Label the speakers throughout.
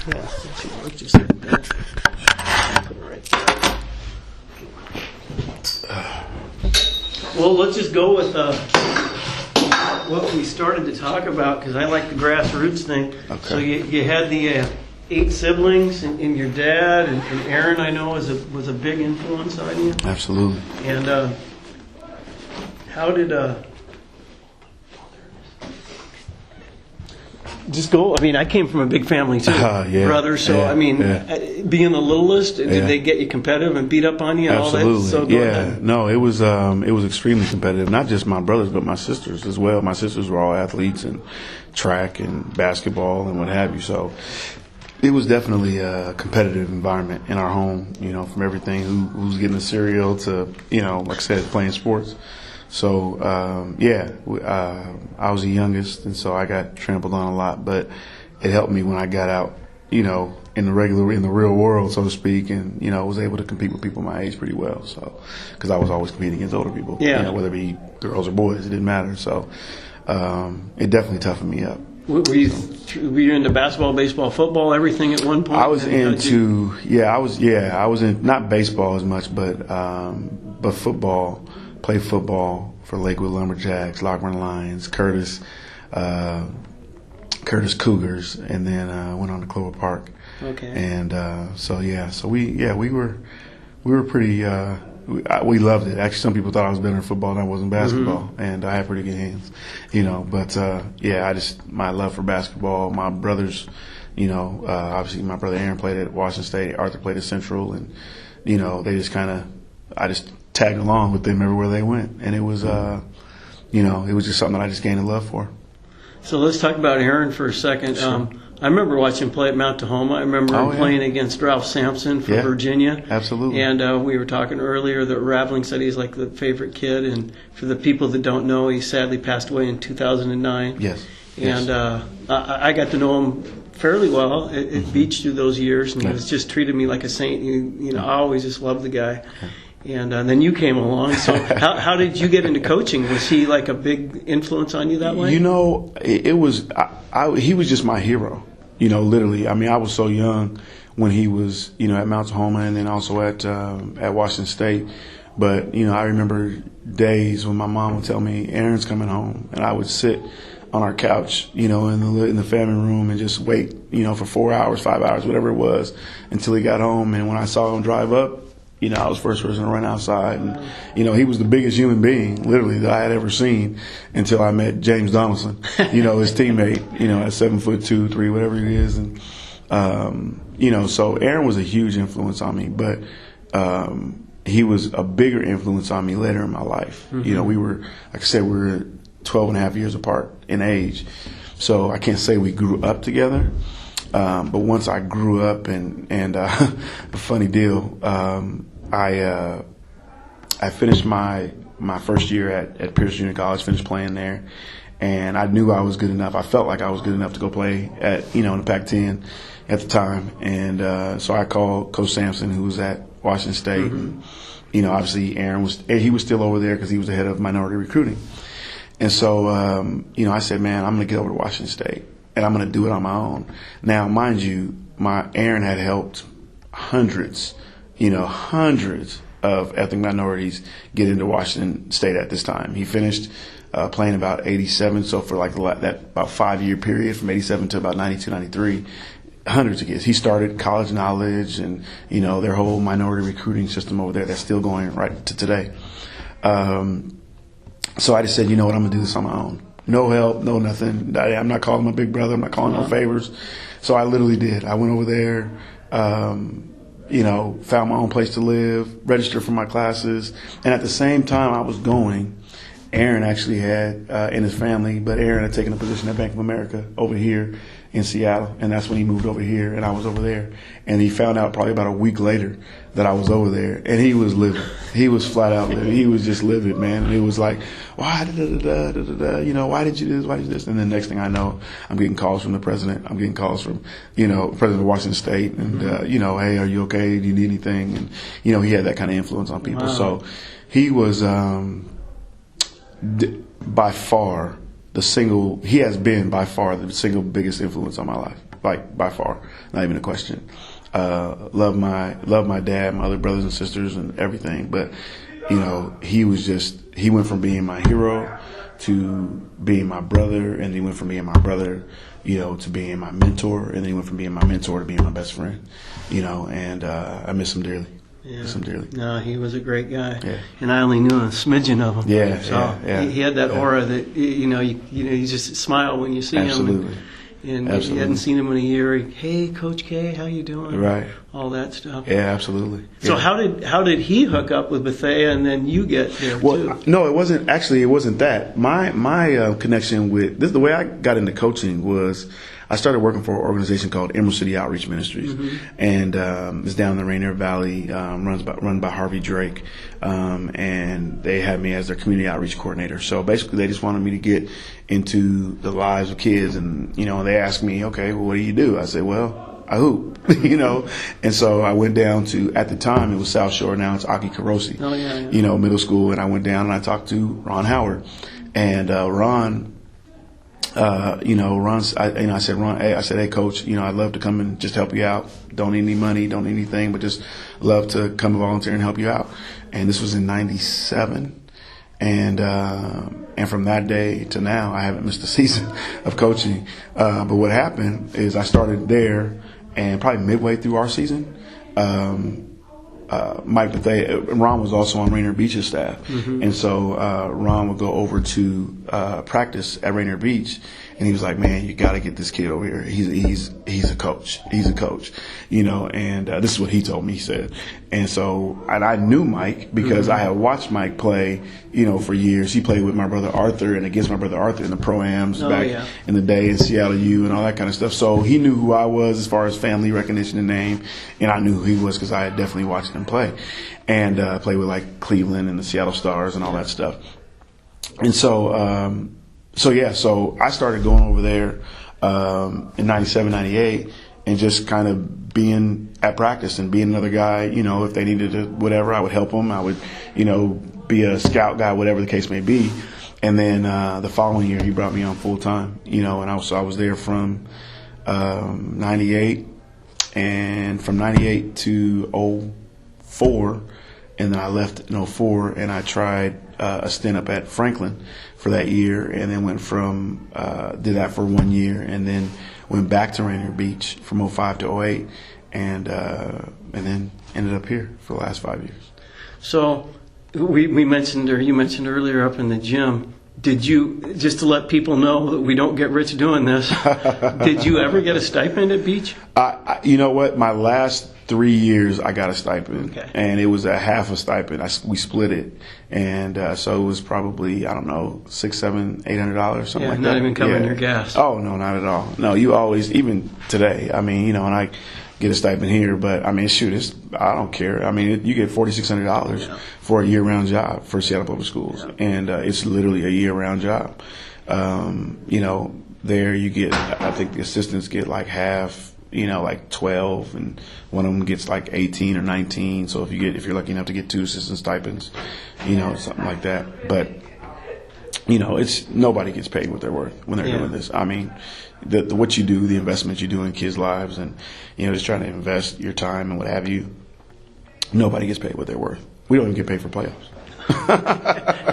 Speaker 1: Yeah, that should work just like that. Put it right there. Well, let's just go with what we started to talk about, because I like the grassroots thing.
Speaker 2: Okay.
Speaker 1: So you had the 8 siblings, and your dad and Aaron, I know, was a big influence on you.
Speaker 2: Absolutely.
Speaker 1: And how did just go? I mean, I came from a big family too,
Speaker 2: yeah,
Speaker 1: brother. So
Speaker 2: yeah,
Speaker 1: I mean, being the littlest, did they get you competitive and beat up on you and
Speaker 2: Absolutely.
Speaker 1: all that? So
Speaker 2: yeah. No, it was extremely competitive. Not just my brothers, but my sisters as well. My sisters were all athletes in track and basketball and what have you. So it was definitely a competitive environment in our home. You know, from everything who's getting the cereal to, you know, like I said, playing sports. So, I was the youngest, and so I got trampled on a lot, but it helped me when I got out, you know, in the real world, so to speak, and, you know, was able to compete with people my age pretty well. So, because I was always competing against older people, you know, whether it be girls or boys, it didn't matter. So, it definitely toughened me up.
Speaker 1: Were you into basketball, baseball, football, everything at one point?
Speaker 2: I was into, I was in, not baseball as much, but football. Played football for Lakewood Lumberjacks, Lockburn Lions, Curtis Cougars, and then went on to Clover Park.
Speaker 1: Okay.
Speaker 2: And so we were pretty. We loved it. Actually, some people thought I was better in football than I was in basketball, and I had pretty good hands, you know. But my love for basketball. My brothers, you know, obviously my brother Aaron played at Washington State. Arthur played at Central, and you know, they just I just tagged along with them everywhere they went, and it was, you know, it was just something that I just gained a love for.
Speaker 1: So let's talk about Aaron for a second.
Speaker 2: Sure.
Speaker 1: I remember watching him play at Mount Tahoma. I remember him playing against Ralph Sampson for Virginia.
Speaker 2: Absolutely.
Speaker 1: And we were talking earlier that Raveling said he's like the favorite kid. And for the people that don't know, he sadly passed away in 2009.
Speaker 2: Yes.
Speaker 1: And I got to know him fairly well at Beach through those years, and he was just treated me like a saint. You know, I always just loved the guy. And then you came along. So how did you get into coaching? Was he like a big influence on you that way?
Speaker 2: You know, it was. He was just my hero. You know, literally. I mean, I was so young when he was, you know, at Mount Tahoma and then also at Washington State. But you know, I remember days when my mom would tell me, "Aaron's coming home," and I would sit on our couch, you know, in the family room and just wait, you know, for 4 hours, 5 hours, whatever it was, until he got home. And when I saw him drive up, you know, I was the first person to run outside. And, you know, he was the biggest human being, literally, that I had ever seen until I met James Donaldson, you know, his teammate, you know, at 7'2", 3, whatever he is. And, you know, so Aaron was a huge influence on me, but he was a bigger influence on me later in my life. Mm-hmm. You know, we were, like I said, we were 12 and a half years apart in age. So I can't say we grew up together. But once I grew up and a funny deal, I finished my first year at Pierce Junior College, finished playing there, and I knew I was good enough. I felt like I was good enough to go play in the Pac-10 at the time. And so I called Coach Sampson, who was at Washington State. Mm-hmm. And, you know, obviously Aaron was still over there because he was the head of minority recruiting. And so, you know, I said, man, I'm going to get over to Washington State, and I'm going to do it on my own. Now, mind you, Aaron had helped hundreds of ethnic minorities get into Washington State at this time. He finished playing about 87, so for like that about 5-year period from 87 to about 92, 93, hundreds of kids. He started College Knowledge and, you know, their whole minority recruiting system over there that's still going right to today. So I just said, you know what, I'm going to do this on my own. No help, no nothing. I'm not calling my big brother. I'm not calling no favors. So I literally did. I went over there, you know, found my own place to live, registered for my classes. And at the same time I was going, Aaron actually had in his family, but Aaron had taken a position at Bank of America over here in Seattle, and that's when he moved over here, and I was over there. And he found out probably about a week later that I was over there, and he was livid. He was flat out livid. He was just livid, man. And it was like, why, you know, why did you do this, why did you do this? And then next thing I know, I'm getting calls from the president. I'm getting calls from, you know, president of Washington State, and, you know, hey, are you okay? Do you need anything? And, you know, he had that kind of influence on people. Wow. So he was by far he has been by far the single biggest influence on my life. like by far, not even a question. Love my dad, my other brothers and sisters, and everything. But he went from being my hero to being my brother, and he went from being my brother, to being my mentor, and then he went from being my mentor to being my best friend, and I miss him dearly.
Speaker 1: Yeah.
Speaker 2: Miss him dearly.
Speaker 1: No, he was a great guy.
Speaker 2: Yeah.
Speaker 1: And I only knew a smidgen of him.
Speaker 2: Yeah,
Speaker 1: so
Speaker 2: yeah.
Speaker 1: He had that aura that, you just smile when you see
Speaker 2: Absolutely.
Speaker 1: him. And
Speaker 2: Absolutely.
Speaker 1: you hadn't seen him in a year. Hey, Coach K, how you doing?
Speaker 2: Right.
Speaker 1: All that stuff.
Speaker 2: Yeah, absolutely.
Speaker 1: So
Speaker 2: yeah.
Speaker 1: how did he hook up with Bethea, and then you get there too?
Speaker 2: No, it wasn't. Actually, it wasn't that. My connection with this, the way I got into coaching was I started working for an organization called Emerald City Outreach Ministries, and it's down in the Rainier Valley, run by Harvey Drake, and they had me as their community outreach coordinator. So basically, they just wanted me to get into the lives of kids, and they asked me, okay, well, what do you do? I said, well, I hoop, and so I went down to, at the time it was South Shore, now it's Aki Karosi, middle school, and I went down and I talked to Ron Howard, and Ron. I said, Ron, hey, coach, I'd love to come and just help you out. Don't need any money, don't need anything, but just love to come volunteer and help you out. And this was in '97. And from that day to now, I haven't missed a season of coaching. But what happened is I started there, and probably midway through our season, Mike Bethea, Ron was also on Rainier Beach's staff. And so Ron would go over to practice at Rainier Beach, and he was like, man, you got to get this kid over here. He's a coach. He's a coach, and this is what he told me, he said. And so, and I knew Mike because I had watched Mike play, for years. He played with my brother Arthur and against my brother Arthur in the pro-ams back in the day in Seattle U and all that kind of stuff. So he knew who I was as far as family recognition and name, and I knew who he was because I had definitely watched him play, and play with like Cleveland and the Seattle Stars and all that stuff. And so, so I started going over there in '97, '98, and just kind of being at practice and being another guy. If they needed to, whatever, I would help them. I would, be a scout guy, whatever the case may be. And then the following year, he brought me on full time. And I was there from '98, and from '98 to '04, and then I left in '04, and I tried a stint up at Franklin for that year, and then went from did that for 1 year, and then went back to Rainier Beach from '05 to '08, and then ended up here for the last 5 years.
Speaker 1: So we mentioned, or you mentioned earlier up in the gym, did you, just to let people know that we don't get rich doing this, did you ever get a stipend at Beach?
Speaker 2: You know what? My last 3 years, I got a stipend,
Speaker 1: okay.
Speaker 2: And it was a half a stipend. We split it, and so it was probably, I don't know, $600, $700, $800, something like that.
Speaker 1: Not even covering your gas.
Speaker 2: Oh no, not at all. No, you always, even today. I mean, and I get a stipend here, but I mean, shoot, I don't care. I mean, you get $4,600 for a year-round job for Seattle Public Schools, and it's literally a year-round job. There you get, I think the assistants get like half, like 12, and one of them gets like 18 or 19. So if you're lucky enough to get 2 assistant stipends, something like that. But it's, nobody gets paid what they're worth when they're doing this. I mean, what you do, the investment you do in kids' lives, and just trying to invest your time and what have you. Nobody gets paid what they're worth. We don't even get paid for playoffs.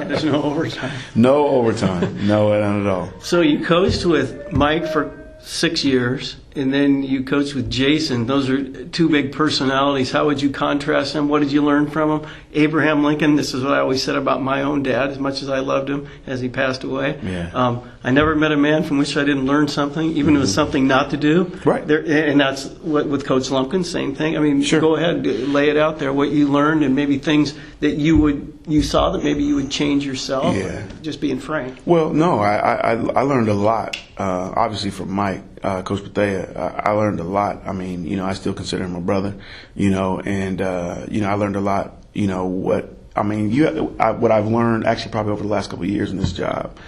Speaker 1: There's no overtime.
Speaker 2: No overtime. No, not at all.
Speaker 1: So you coached with Mike for 6 years, and then you coached with Jason. Those are two big personalities. How would you contrast them? What did you learn from them? Abraham Lincoln, this is what I always said about my own dad, as much as I loved him as he passed away.
Speaker 2: Yeah.
Speaker 1: I never met a man from which I didn't learn something, even if it was something not to do.
Speaker 2: Right.
Speaker 1: And that's what with Coach Lumpkin, same thing. I mean,
Speaker 2: sure.
Speaker 1: Go ahead, lay it out there, what you learned, and maybe things that you saw that maybe you would change yourself.
Speaker 2: Yeah.
Speaker 1: Just being frank.
Speaker 2: Well, no, I learned a lot, obviously from Mike, Coach Bethea. I learned a lot. I mean, I still consider him a brother, and I learned a lot, what I've learned actually probably over the last couple of years in this job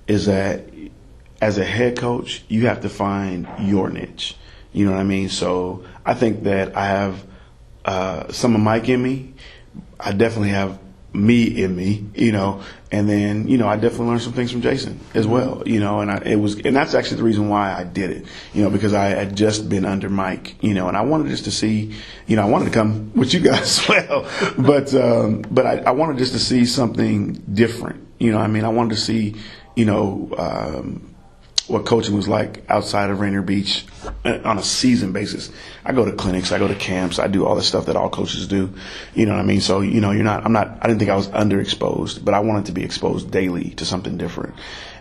Speaker 2: is that as a head coach, you have to find your niche. You know what I mean? So I think that I have some of Mike in me. I definitely have me in me, and then, I definitely learned some things from Jason as well, and that's actually the reason why I did it, because I had just been under Mike, and I wanted just to see, I wanted to come with you guys as well, but I wanted just to see something different, I wanted to see, what coaching was like outside of Rainier Beach on a season basis. I go to clinics, I go to camps, I do all the stuff that all coaches do. You know what I mean? So, I didn't think I was underexposed, but I wanted to be exposed daily to something different.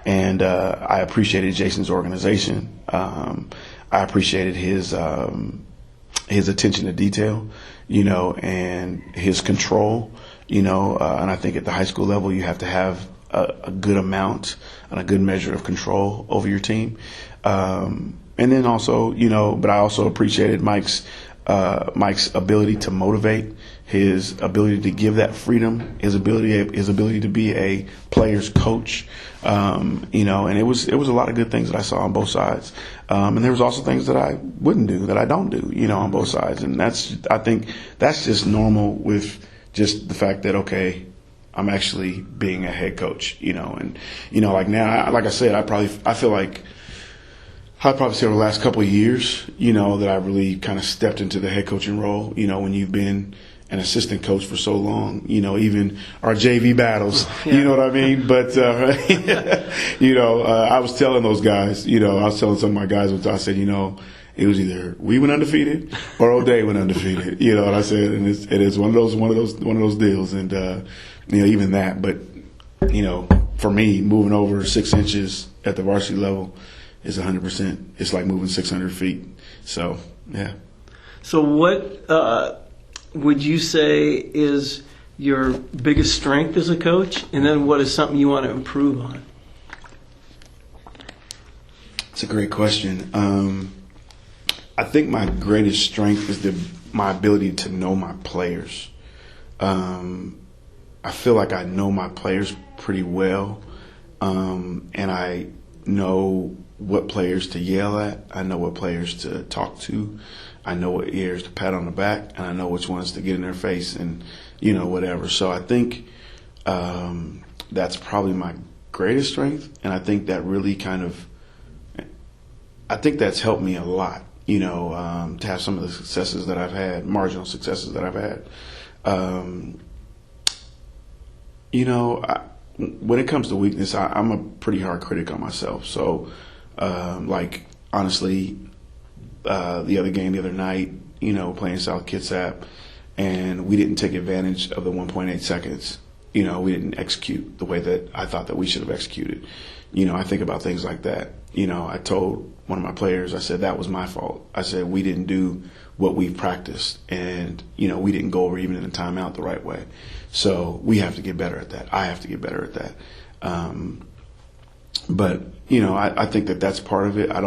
Speaker 2: And, I appreciated Jason's organization. I appreciated his attention to detail, and his control, and I think at the high school level, you have to have a good amount and a good measure of control over your team. And then also, but I also appreciated Mike's ability to motivate, his ability to give that freedom, his ability to be a player's coach. And it was a lot of good things that I saw on both sides. And there was also things that I wouldn't do, that I don't do, on both sides. And I think that's just normal with just the fact that, okay, I'm actually being a head coach, and, like now, like I said, I feel like I'd probably say over the last couple of years, that I really kind of stepped into the head coaching role, when you've been an assistant coach for so long, even our JV battles, you know what I mean? But, I was telling those guys, I was telling some of my guys, I said, it was either we went undefeated or O'Day went undefeated, and I said, and it is one of those deals. And, even that, but, for me, moving over 6 inches at the varsity level is 100%. It's like moving 600 feet. So, yeah.
Speaker 1: So what would you say is your biggest strength as a coach? And then what is something you want to improve on?
Speaker 2: It's a great question. I think my greatest strength is my ability to know my players. I feel like I know my players pretty well, and I know what players to yell at. I know what players to talk to. I know what ears to pat on the back, and I know which ones to get in their face and, whatever. So I think that's probably my greatest strength, and I think that really that's helped me a lot, to have some of the successes that I've had, marginal successes that I've had. When it comes to weakness, I'm a pretty hard critic on myself. So, honestly, the other night, playing South Kitsap, and we didn't take advantage of the 1.8 seconds. We didn't execute the way that I thought that we should have executed. I think about things like that. I told one of my players, I said, that was my fault. I said, we didn't do what we've practiced, and, we didn't go over even in the timeout the right way. So we have to get better at that. I have to get better at that. But, I think that that's part of it. I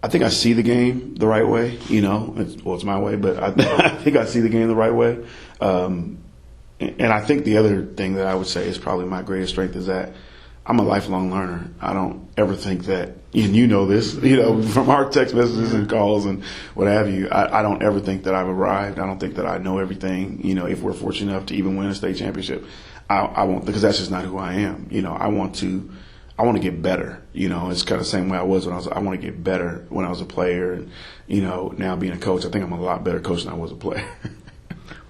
Speaker 2: think I see the game the right way, it's my way, but I think I see the game the right way. And I think the other thing that I would say is probably my greatest strength is that I'm a lifelong learner. I don't ever think that, and this, from our text messages and calls and what have you, I don't ever think that I've arrived. I don't think that I know everything. If we're fortunate enough to even win a state championship, I won't, because that's just not who I am. I want to get better. It's kind of the same way I was when I want to get better when I was a player, and, now being a coach, I think I'm a lot better coach than I was a player.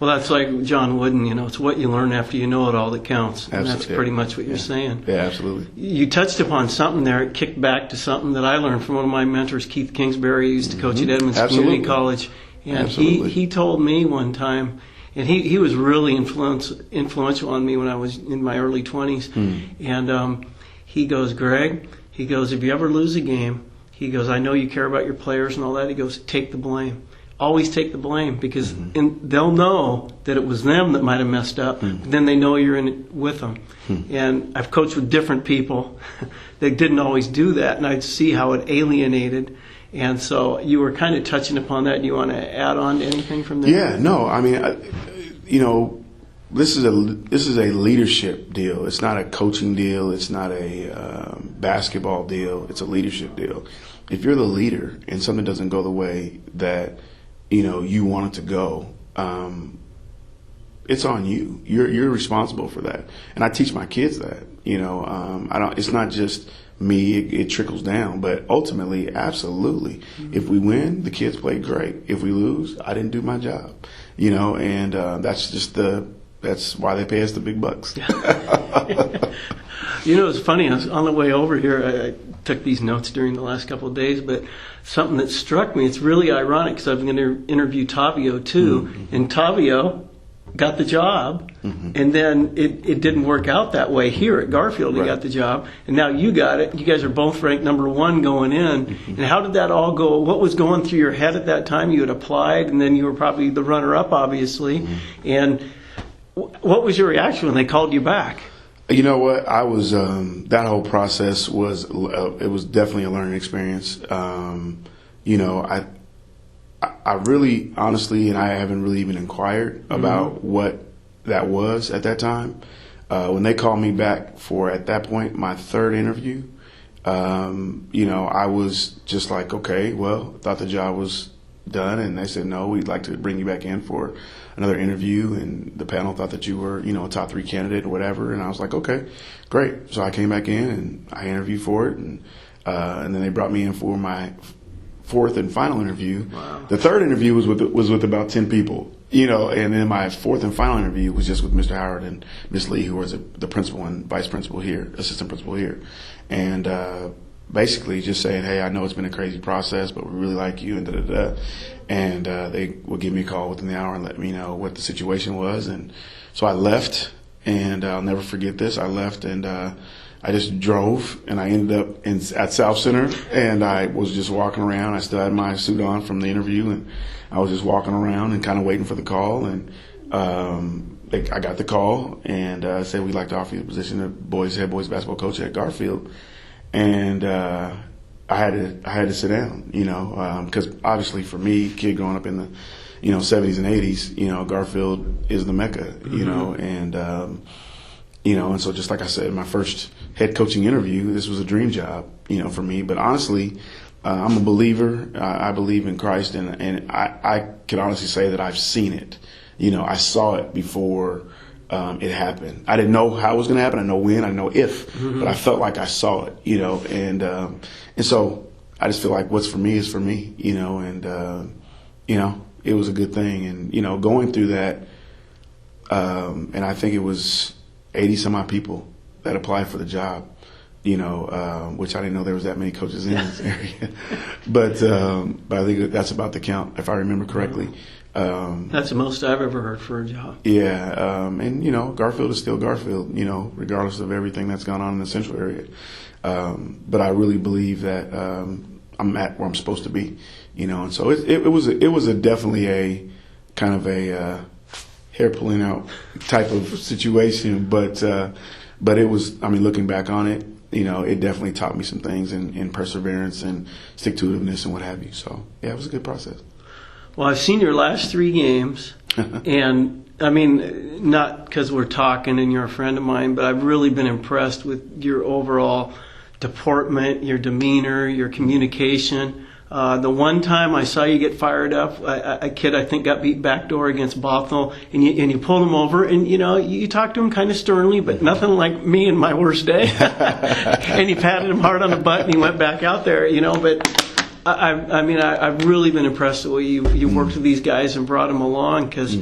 Speaker 1: Well, that's like John Wooden, it's what you learn after you know it all that counts. And
Speaker 2: Absolutely.
Speaker 1: That's pretty much what you're saying.
Speaker 2: Yeah, absolutely.
Speaker 1: You touched upon something there. It kicked back to something that I learned from one of my mentors, Keith Kingsbury, who used to coach at Edmonds Community College. And he told me one time, and he was really influential on me when I was in my early 20s. And he goes, Greg, if you ever lose a game, he goes, I know you care about your players and all that. He goes, take the blame. Always take the blame, because they'll know that it was them that might have messed up, but then they know you're in it with them. And I've coached with different people that didn't always do that, and I'd see how it alienated. And so you were kind of touching upon that. Do you want to add on to anything from there?
Speaker 2: Yeah, no, I mean, this is a leadership deal. It's not a coaching deal. It's not a basketball deal. It's a leadership deal. If you're the leader and something doesn't go the way that you want it to go, it's on you. You're responsible for that. And I teach my kids that, it's not just me, it trickles down, but ultimately, absolutely. If we win, the kids played great. If we lose, I didn't do my job, and that's why they pay us the big bucks.
Speaker 1: It's funny. I was on the way over here. I took these notes during the last couple of days, but something that struck me, it's really ironic because I'm going to interview Tavio too, and Tavio got the job, and then it didn't work out that way here at Garfield. He got the job, and now you got it. You guys are both ranked number 1 going in. And how did that all go? What was going through your head at that time? You had applied, and then you were probably the runner-up, obviously. And what was your reaction when they called you back?
Speaker 2: You know what? I was that whole process was it was definitely a learning experience. I really, honestly, and I haven't really even inquired about what that was at that time. When they called me back for, at that point, my 3rd interview, I was just like, okay, well, I thought the job was done. And they said, no, we'd like to bring you back in for another interview. And the panel thought that you were, a top 3 candidate or whatever. And I was like, okay, great. So I came back in and I interviewed for it. And then they brought me in for my 4th and final interview.
Speaker 1: Wow.
Speaker 2: The 3rd interview was with about 10 people, and then my 4th and final interview was just with Mr. Howard and Miss Lee, who was the principal and vice principal here, assistant principal here. And basically just saying, hey, I know it's been a crazy process, but we really like you, and da-da-da. And they would give me a call within the hour and let me know what the situation was. And so I left, and I'll never forget this. I left, and I just drove, and I ended up at South Center, and I was just walking around. I still had my suit on from the interview, and I was just walking around and kind of waiting for the call. And I got the call and said, we'd like to offer you the position of head boys basketball coach at Garfield. And I had to sit down, because obviously for me, kid growing up in the 70s and 80s, Garfield is the Mecca, and so just like I said, my first head coaching interview, this was a dream job, for me. But honestly, I'm a believer. I believe in Christ, and I can honestly say that I've seen it. I saw it before it happened. I didn't know how it was going to happen. I know when, I know if, but I felt like I saw it, and so I just feel like what's for me is for me, and it was a good thing. And going through that, and I think it was 80 some odd people that applied for the job, which I didn't know there was that many coaches in this area. But I think that's about the count, if I remember correctly.
Speaker 1: That's the most I've ever heard for a job.
Speaker 2: Yeah, and Garfield is still Garfield, regardless of everything that's gone on in the Central area. But I really believe that I'm at where I'm supposed to be, and so it was definitely a kind of a hair pulling out type of situation, but it was, looking back on it, it definitely taught me some things in perseverance and stick-to-itiveness and what have you. So yeah, it was a good process.
Speaker 1: Well, I've seen your last 3 games, and not because we're talking and you're a friend of mine, but I've really been impressed with your overall deportment, your demeanor, your communication. The one time I saw you get fired up, a kid I think got beat backdoor against Bothell, and you pulled him over, and you talked to him kind of sternly, but nothing like me in my worst day. And you patted him hard on the butt, and he went back out there, But I've really been impressed the way you worked with these guys and brought them along, because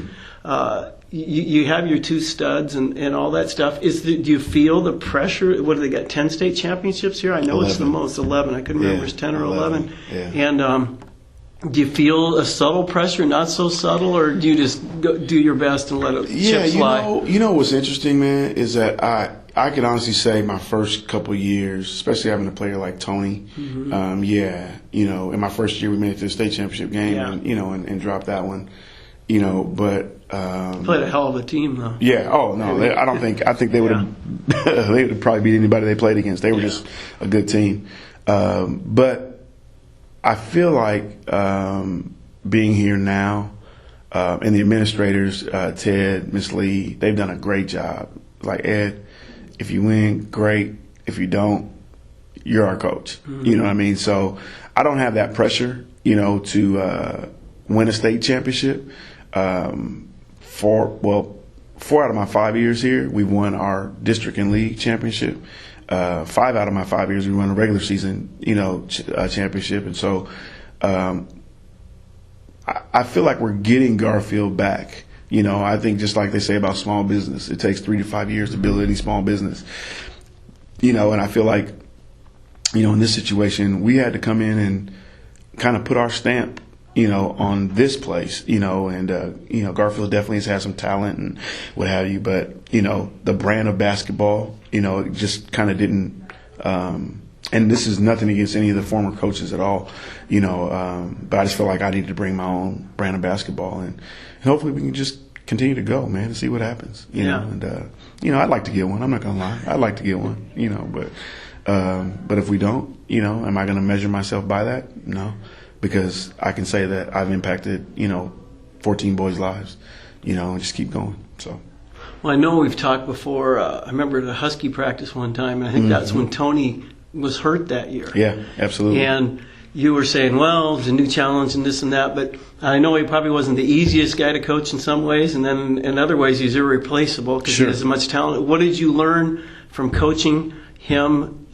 Speaker 1: you have your 2 studs and all that stuff. Do you feel the pressure? What do they got? 10 state championships here? I know 11. It's the most. 11. I couldn't remember if it's 10 or 11. Yeah. And do you feel a subtle pressure, not so subtle, or do you just do your best and let it chip fly?
Speaker 2: What's interesting, man, is that I can honestly say my first couple of years, especially having a player like Tony, in my first year we made it to the state championship game, and dropped that one. But
Speaker 1: played a hell of a team, though.
Speaker 2: Yeah. Oh no, I think they would have. They would probably beat anybody they played against. They were just a good team. But I feel like being here now, and the administrators, Ted, Miss Lee, they've done a great job. Like, Ed, if you win, great. If you don't, you're our coach. Mm-hmm. You know what I mean? So I don't have that pressure, to win a state championship. 4 out of my 5 years here, we've won our district and league championship. 5 out of my 5 years, we won a regular season, championship. And so I feel like we're getting Garfield back. I think just like they say about small business, it takes 3 to 5 years to build any small business. And I feel like, in this situation, we had to come in and kind of put our stamp, on this place, and Garfield definitely has had some talent and what have you, but, the brand of basketball, it just kind of didn't, and this is nothing against any of the former coaches at all, but I just feel like I needed to bring my own brand of basketball, and hopefully we can just continue to go, man, and see what happens, know, and, I'd like to get one. I'm not going to lie. I'd like to get one, but if we don't, am I going to measure myself by that? No. Because I can say that I've impacted, 14 boys' lives, and just keep going. So.
Speaker 1: Well, I know we've talked before. I remember the Husky practice one time, and I think that's when Tony was hurt that year.
Speaker 2: Yeah, absolutely.
Speaker 1: And you were saying, well, it's a new challenge and this and that, but I know he probably wasn't the easiest guy to coach in some ways, and then in other ways he's irreplaceable because he has so much talent. What did you learn from coaching him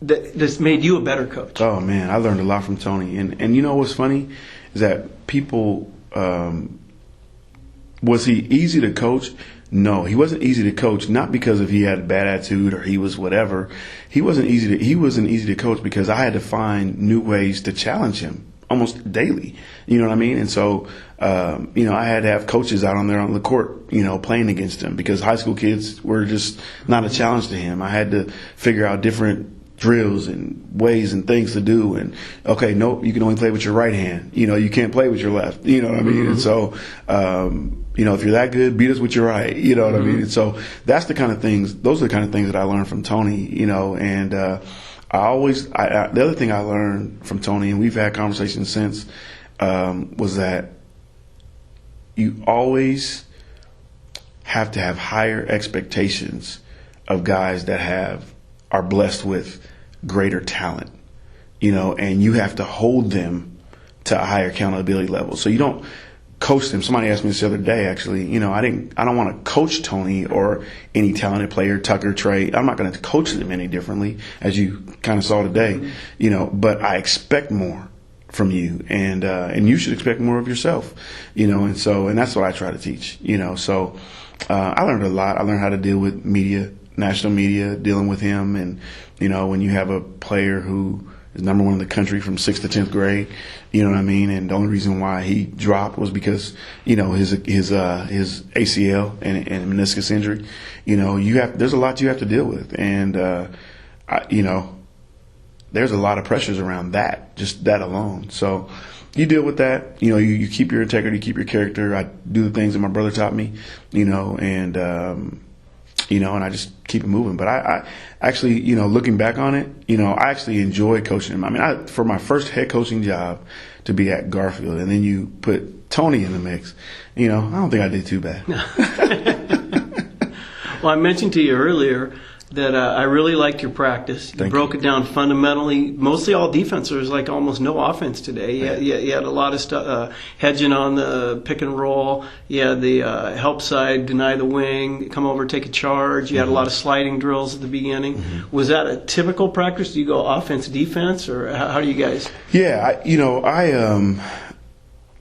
Speaker 1: that's made you a better coach?
Speaker 2: Oh, man, I learned a lot from Tony. And you know what's funny is that people, was he easy to coach? No, he wasn't easy to coach, not because he had a bad attitude or he was whatever. He wasn't easy to coach because I had to find new ways to challenge him almost daily. You know what I mean? And so, I had to have coaches out on the court, playing against him because high school kids were just not a challenge to him. I had to figure out different drills and ways and things to do, and okay, nope, you can only play with your right hand, you can't play with your left, you know what I mean? And so if you're that good, beat us with your right, you know what I mean? And so those are the kind of things that I learned from Tony, and the other thing I learned from Tony, and we've had conversations since, was that you always have to have higher expectations of guys that are blessed with greater talent, and you have to hold them to a higher accountability level. So you don't coach them. Somebody asked me this the other day, actually, I don't want to coach Tony or any talented player, Tucker, Trey. I'm not going to coach them any differently, as you kind of saw today, but I expect more from you, and you should expect more of yourself, and that's what I try to teach, so I learned a lot. I learned how to deal with national media, dealing with him, and when you have a player who is number 1 in the country from 6th to 10th grade, you know what I mean, and the only reason why he dropped was because his ACL and meniscus injury. There's a lot you have to deal with, and there's a lot of pressures around that, just that alone. So you deal with that. You keep your integrity, keep your character. I do the things that my brother taught me, and I just keep it moving. But I actually, looking back on it, I actually enjoy coaching him. I mean, for my first head coaching job to be at Garfield, and then you put Tony in the mix, I don't think I did too bad.
Speaker 1: Well, I mentioned to you earlier that I really liked your practice. You broke it down fundamentally. Mostly all defense. There was like almost no offense today. You had a lot of stuff, hedging on the pick and roll. You had the help side, deny the wing, come over, take a charge. You had a lot of sliding drills at the beginning. Was that a typical practice? Do you go offense, defense, or how do you guys?
Speaker 2: Yeah,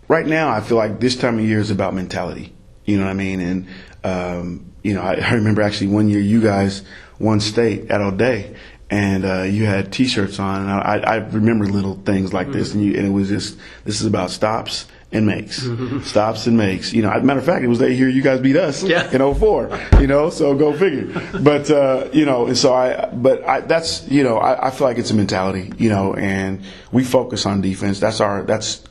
Speaker 2: right now I feel like this time of year is about mentality. You know what I mean? And, I remember actually one year you guys won state at O'Day, and you had T-shirts on, and I remember little things like this, and it was just, this is about stops and makes. Stops and makes. Matter of fact, it was that year you guys beat us in 04, so go figure. But, and so I feel like it's a mentality, and we focus on defense. That's our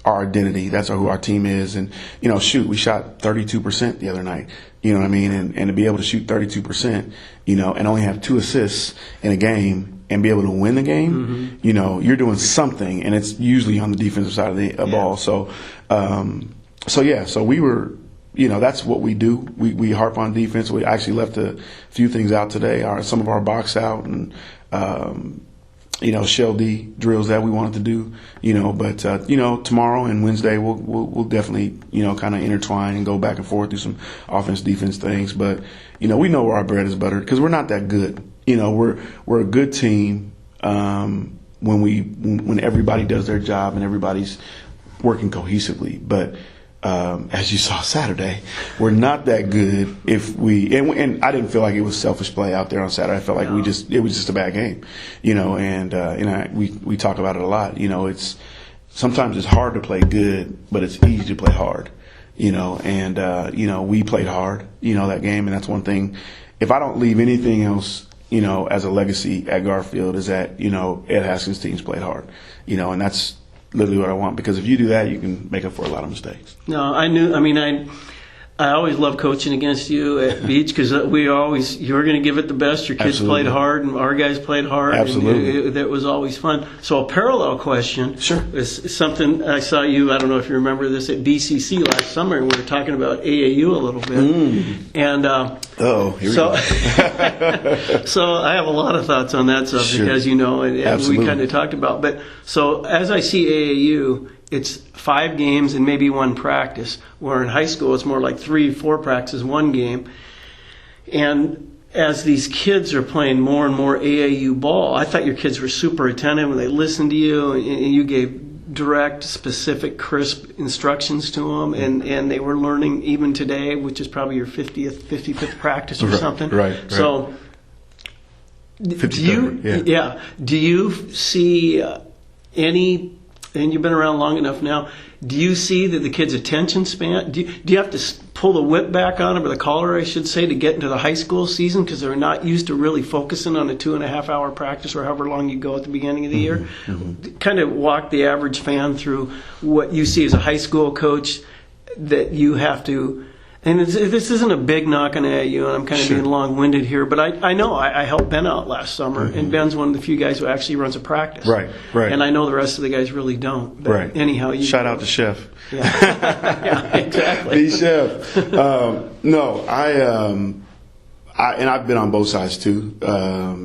Speaker 2: identity. That's who our team is. And, we shot 32% the other night, you know what I mean? And to be able to shoot 32%, and only have 2 assists in a game, and be able to win the game, you're doing something, and it's usually on the defensive side of the ball. So we were, that's what we do. We harp on defense. We actually left a few things out today. Some of our box out, and Shell D drills that we wanted to do, but tomorrow and Wednesday we'll definitely, kind of intertwine and go back and forth, do some offense, defense things. But, we know where our bread is buttered because we're not that good. We're a good team when everybody does their job and everybody's working cohesively. But as you saw Saturday, we're not that good if and I didn't feel like it was selfish play out there on Saturday. I felt like it was just a bad game, and we talk about it a lot. Sometimes it's hard to play good, but it's easy to play hard, and we played hard, that game. And that's one thing, if I don't leave anything else, as a legacy at Garfield, is that, Ed Haskins' teams played hard, and that's literally what I want, because if you do that, you can make up for a lot of mistakes.
Speaker 1: No, I always love coaching against you at Beach because you were going to give it the best. Your kids
Speaker 2: Absolutely.
Speaker 1: played hard, and our guys played hard.
Speaker 2: Absolutely.
Speaker 1: And that was always fun. So a parallel question.
Speaker 2: Sure.
Speaker 1: Is something I saw you, I don't know if you remember this, at BCC last summer, and we were talking about AAU a little bit. And
Speaker 2: here we go.
Speaker 1: so I have a lot of thoughts on that subject,
Speaker 2: Sure.
Speaker 1: as you know, and we kind of talked about. But so as I see AAU, it's 5 games and maybe 1 practice, where in high school it's more like 3, 4 practices, 1 game. And as these kids are playing more and more AAU ball, I thought your kids were super attentive and they listened to you, and you gave direct, specific, crisp instructions to them, and they were learning even today, which is probably your 55th practice or something.
Speaker 2: Right.
Speaker 1: So do you see any, and you've been around long enough now, do you see that the kids' attention span, do you have to pull the whip back on them, or the collar, I should say, to get into the high school season because they're not used to really focusing on a 2.5-hour practice or however long you go at the beginning of the year? Kind of walk the average fan through what you see as a high school coach that you have to. And this isn't a big knocking at you, and I'm kind of being long-winded here, but I know I helped Ben out last summer, and Ben's one of the few guys who actually runs a practice.
Speaker 2: Right.
Speaker 1: And I know the rest of the guys really don't. But anyhow,
Speaker 2: shout out to Chef.
Speaker 1: Yeah, yeah, exactly.
Speaker 2: The Chef. And I've been on both sides too. I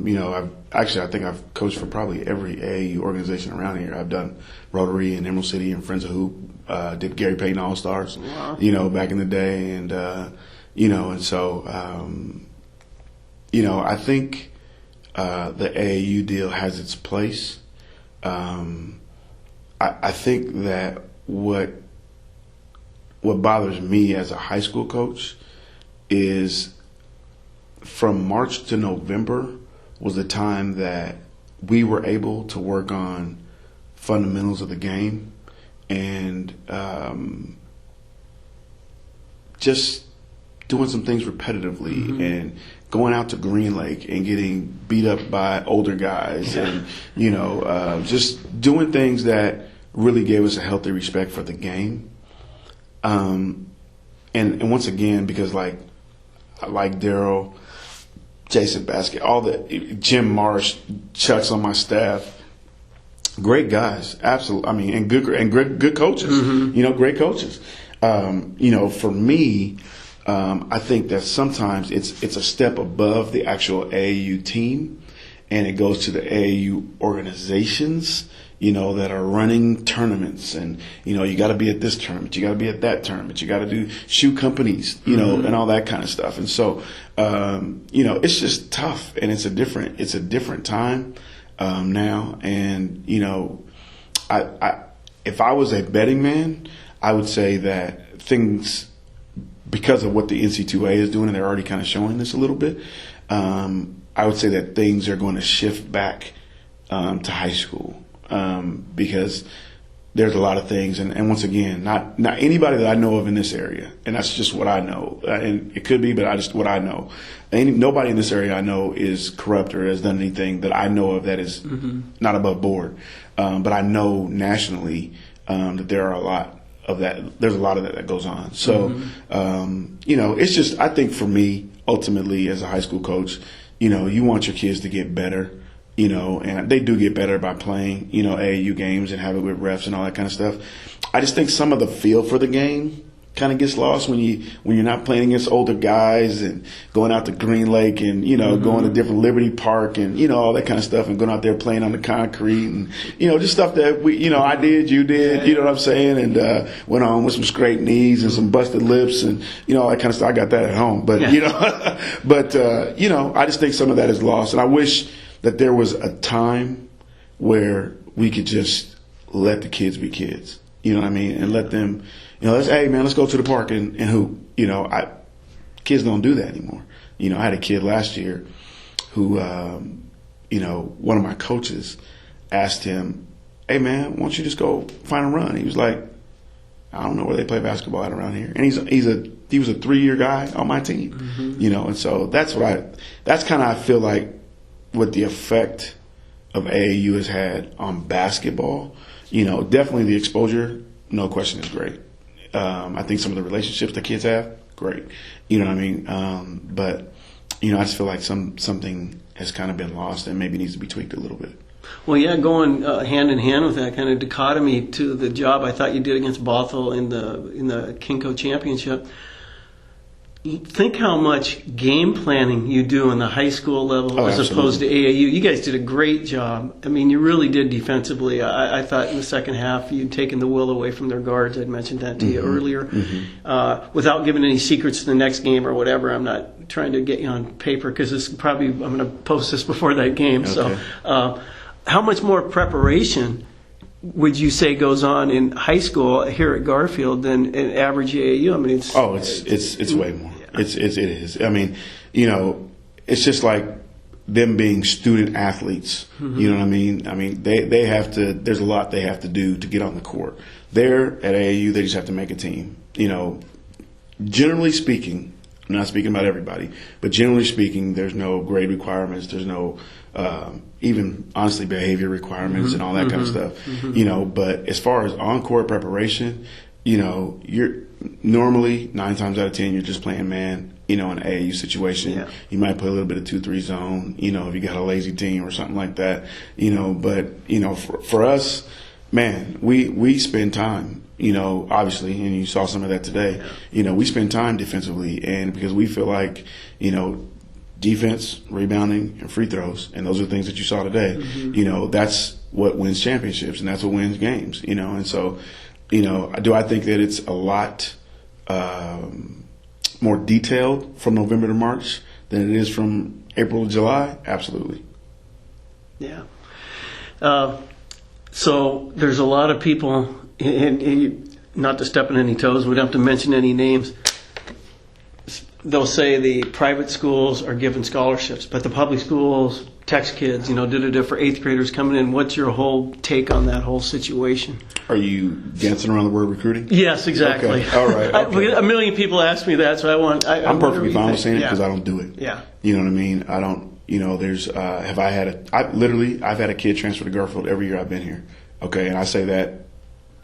Speaker 2: think I've coached for probably every AAU organization around here. I've done Rotary and Emerald City and Friends of Hoop. Did Gary Payton All Stars, back in the day, and so I think the AAU deal has its place. I think that what bothers me as a high school coach is from March to November was the time that we were able to work on fundamentals of the game and just doing some things repetitively and going out to Green Lake and getting beat up by older guys and, just doing things that really gave us a healthy respect for the game. And once again, because like Daryl, Jason Baskett, all the Jim Marsh, Chuck's on my staff, great guys, absolutely. And good coaches, great coaches. For me, I think that sometimes it's a step above the actual AAU team, and it goes to the AAU organizations, that are running tournaments, and you got to be at this tournament, you got to be at that tournament, you got to do shoe companies, and all that kind of stuff. And so, it's just tough, and it's a different time now. And if I was a betting man, I would say that things, because of what the NC2A is doing, and they're already kind of showing this a little bit, I would say that things are going to shift back to high school. Because there's a lot of things, and once again, not anybody that I know of in this area, and that's just what I know, and it could be, but what I know. Nobody in this area I know is corrupt or has done anything that I know of that is not above board. But I know nationally that there are a lot of that. There's a lot of that goes on. So, it's just, I think for me, ultimately, as a high school coach, you want your kids to get better. And they do get better by playing, AAU games and have it with refs and all that kind of stuff. I just think some of the feel for the game kind of gets lost when you're not playing against older guys and going out to Green Lake and going to different Liberty Park and all that kind of stuff, and going out there playing on the concrete and just stuff that I did, you did, you know what I'm saying, and went on with some scraped knees and some busted lips and all that kind of stuff. I got that at home, but I just think some of that is lost, and I wish that there was a time where we could just let the kids be kids. You know what I mean? And let them, let's go to the park and hoop. Kids don't do that anymore. I had a kid last year who, one of my coaches asked him, "Hey man, why don't you just go find a run?" He was like, "I don't know where they play basketball at around here." And he was a 3-year guy on my team, and so that's kind of, I feel like, what the effect of AAU has had on basketball. Definitely the exposure, no question, is great. I think some of the relationships that kids have, great. You know what I mean? But I just feel like something has kind of been lost and maybe needs to be tweaked a little bit.
Speaker 1: Well, yeah, going hand in hand with that kind of dichotomy to the job I thought you did against Bothell in the Kinko Championship. Think how much game planning you do in the high school level as opposed to AAU. You guys did a great job. I mean, you really did defensively. I thought in the second half you'd taken the will away from their guards. I'd mentioned that to you earlier. Without giving any secrets to the next game or whatever, I'm not trying to get you on paper because I'm going to post this before that game. Okay. So how much more preparation would you say goes on in high school here at Garfield than in average AAU? I mean, it's
Speaker 2: way more. Yeah. It is. I mean, it's just like them being student athletes. You know what I mean? I mean, they have to. There's a lot they have to do to get on the court. There at AAU, they just have to make a team. Generally speaking, I'm not speaking about everybody, but generally speaking, there's no grade requirements. There's no even honestly behavior requirements and all that kind of stuff. But as far as on-court preparation, you're normally 9 times out of 10 you're just playing man. In an AAU situation, you might play a little bit of 2-3 zone. If you got a lazy team or something like that. But for us, man, we spend time. Obviously, and you saw some of that today. We spend time defensively, and because we feel like, defense, rebounding, and free throws, and those are things that you saw today. That's what wins championships, and that's what wins games. And so, do I think that it's a lot more detailed from November to March than it is from April to July? Absolutely.
Speaker 1: Yeah. So there's a lot of people, and not to step on any toes, we don't have to mention any names. They'll say the private schools are given scholarships, but the public schools, text kids, for 8th graders coming in. What's your whole take on that whole situation?
Speaker 2: Are you dancing around the word recruiting?
Speaker 1: Yes, exactly.
Speaker 2: Okay. All right. Okay.
Speaker 1: A million people ask me that, so
Speaker 2: I'm perfectly fine with saying it because I don't do it.
Speaker 1: Yeah.
Speaker 2: You know what I mean? I don't. There's. I've had a kid transfer to Garfield every year I've been here. Okay, and I say that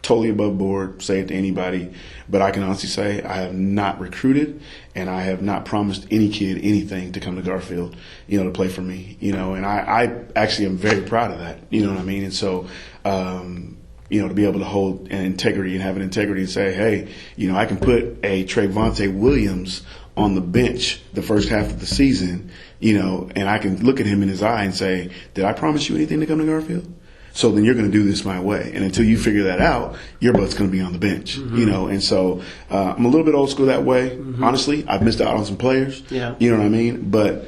Speaker 2: totally above board, say it to anybody, but I can honestly say I have not recruited and I have not promised any kid anything to come to Garfield, to play for me, and I actually am very proud of that, you know what I mean? And so, to be able to hold an integrity and have an integrity and say, hey, I can put a Trayvonte Williams on the bench the first half of the season, and I can look at him in his eye and say, did I promise you anything to come to Garfield? So then you're going to do this my way. And until you figure that out, your butt's going to be on the bench, And so I'm a little bit old school that way. Honestly, I've missed out on some players.
Speaker 1: Yeah.
Speaker 2: You know what I mean? But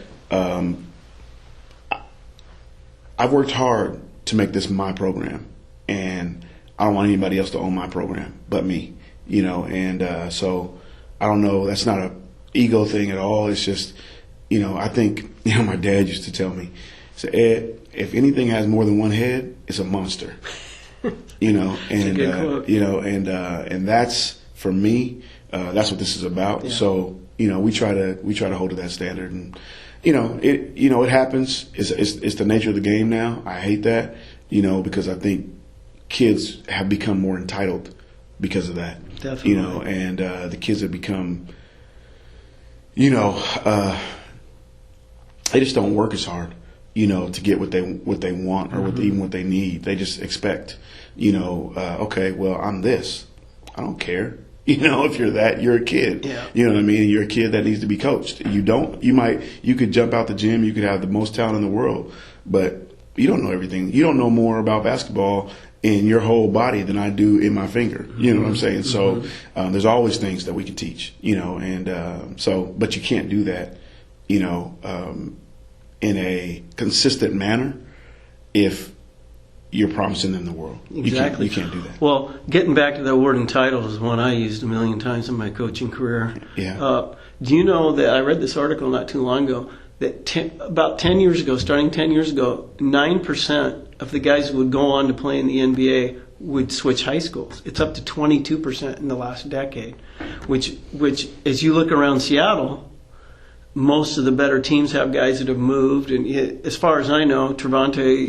Speaker 2: I've worked hard to make this my program. And I don't want anybody else to own my program but me, And so I don't know. That's not an ego thing at all. It's just, I think, my dad used to tell me, he said, Ed, if anything has more than one head, it's a monster. And that's for me. That's what this is about. Yeah. So we try to hold to that standard, and it happens. It's the nature of the game now. I hate that, because I think kids have become more entitled because of that.
Speaker 1: Definitely.
Speaker 2: And the kids have become, they just don't work as hard. To get what they want or even what they need. They just expect, okay, well, I'm this. I don't care. If you're a kid.
Speaker 1: Yeah.
Speaker 2: You know what I mean? You're a kid that needs to be coached. You could jump out the gym, you could have the most talent in the world, but you don't know everything. You don't know more about basketball in your whole body than I do in my finger. You know what I'm saying? So there's always things that we can teach, but you can't do that, in a consistent manner if you're promising them the world.
Speaker 1: Exactly.
Speaker 2: You can't do that.
Speaker 1: Well, getting back to that word entitled is one I used a million times in my coaching career.
Speaker 2: Yeah.
Speaker 1: Do you know that I read this article not too long ago that about 10 years ago, starting 10 years ago, 9% of the guys who would go on to play in the NBA would switch high schools. It's up to 22% in the last decade, which as you look around Seattle, most of the better teams have guys that have moved. And as far as I know, Trevante,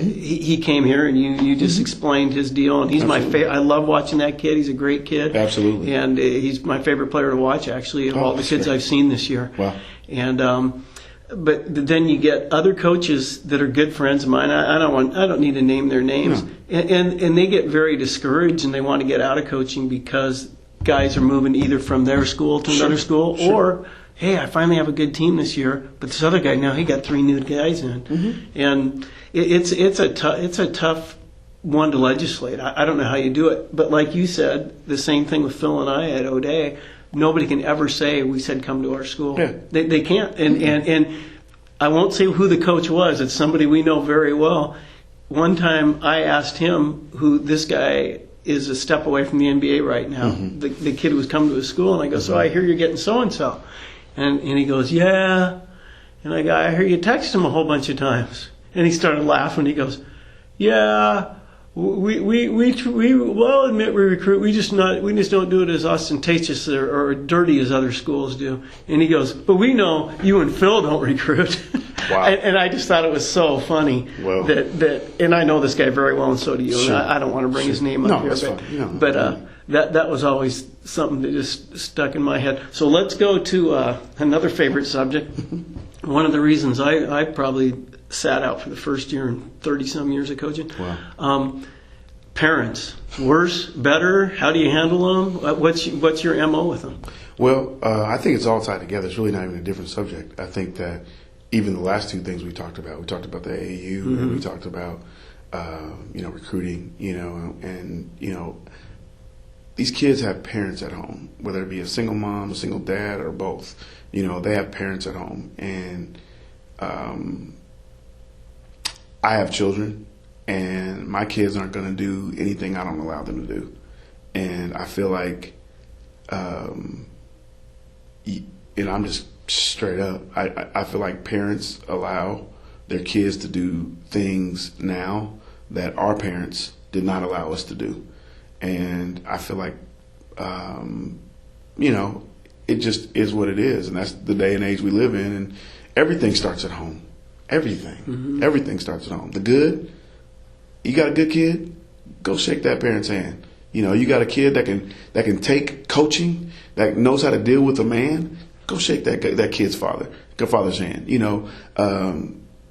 Speaker 1: he came here and you just explained his deal. And he's my favorite. I love watching that kid. He's a great kid.
Speaker 2: Absolutely.
Speaker 1: And he's my favorite player to watch, actually, of all the kids I've seen this year.
Speaker 2: Wow.
Speaker 1: And but then you get other coaches that are good friends of mine. I don't need to name their names. No. And they get very discouraged and they want to get out of coaching because guys are moving either from their school to another school or, hey, I finally have a good team this year, but this other guy now, he got 3 new guys in. And it's a tough one to legislate. I don't know how you do it. But like you said, the same thing with Phil and I at O'Day. Nobody can ever say, we said come to our school.
Speaker 2: Yeah.
Speaker 1: They can't. And I won't say who the coach was. It's somebody we know very well. One time I asked him who this guy is a step away from the NBA right now. The kid was coming to his school, and I go, so I hear you're getting so-and-so. And he goes, yeah. And I go, I hear you text him a whole bunch of times. And he started laughing. He goes, yeah, we well admit we recruit. We just don't do it as ostentatious or dirty as other schools do. And he goes, but we know you and Phil don't recruit.
Speaker 2: Wow.
Speaker 1: And I just thought it was so funny that and I know this guy very well, and so do you.
Speaker 2: Sure.
Speaker 1: And I don't want to bring his name up here, but that was always something that just stuck in my head. So let's go to another favorite subject. One of the reasons I probably sat out for the first year in 30-some years of coaching.
Speaker 2: Wow.
Speaker 1: Parents, worse, better? How do you handle them? What's your MO with them?
Speaker 2: Well, I think it's all tied together. It's really not even a different subject. I think that even the last 2 things we talked about the AAU, and we talked about recruiting, and these kids have parents at home, whether it be a single mom, a single dad, or both. They have parents at home, and I have children, and my kids aren't going to do anything I don't allow them to do. And I feel like, I'm just straight up, I feel like parents allow their kids to do things now that our parents did not allow us to do. And I feel like, it just is what it is. And that's the day and age we live in. And everything starts at home. Everything. Everything starts at home. The good, you got a good kid, go shake that parent's hand. You got a kid that can take coaching, that knows how to deal with a man, go shake that kid's father's hand.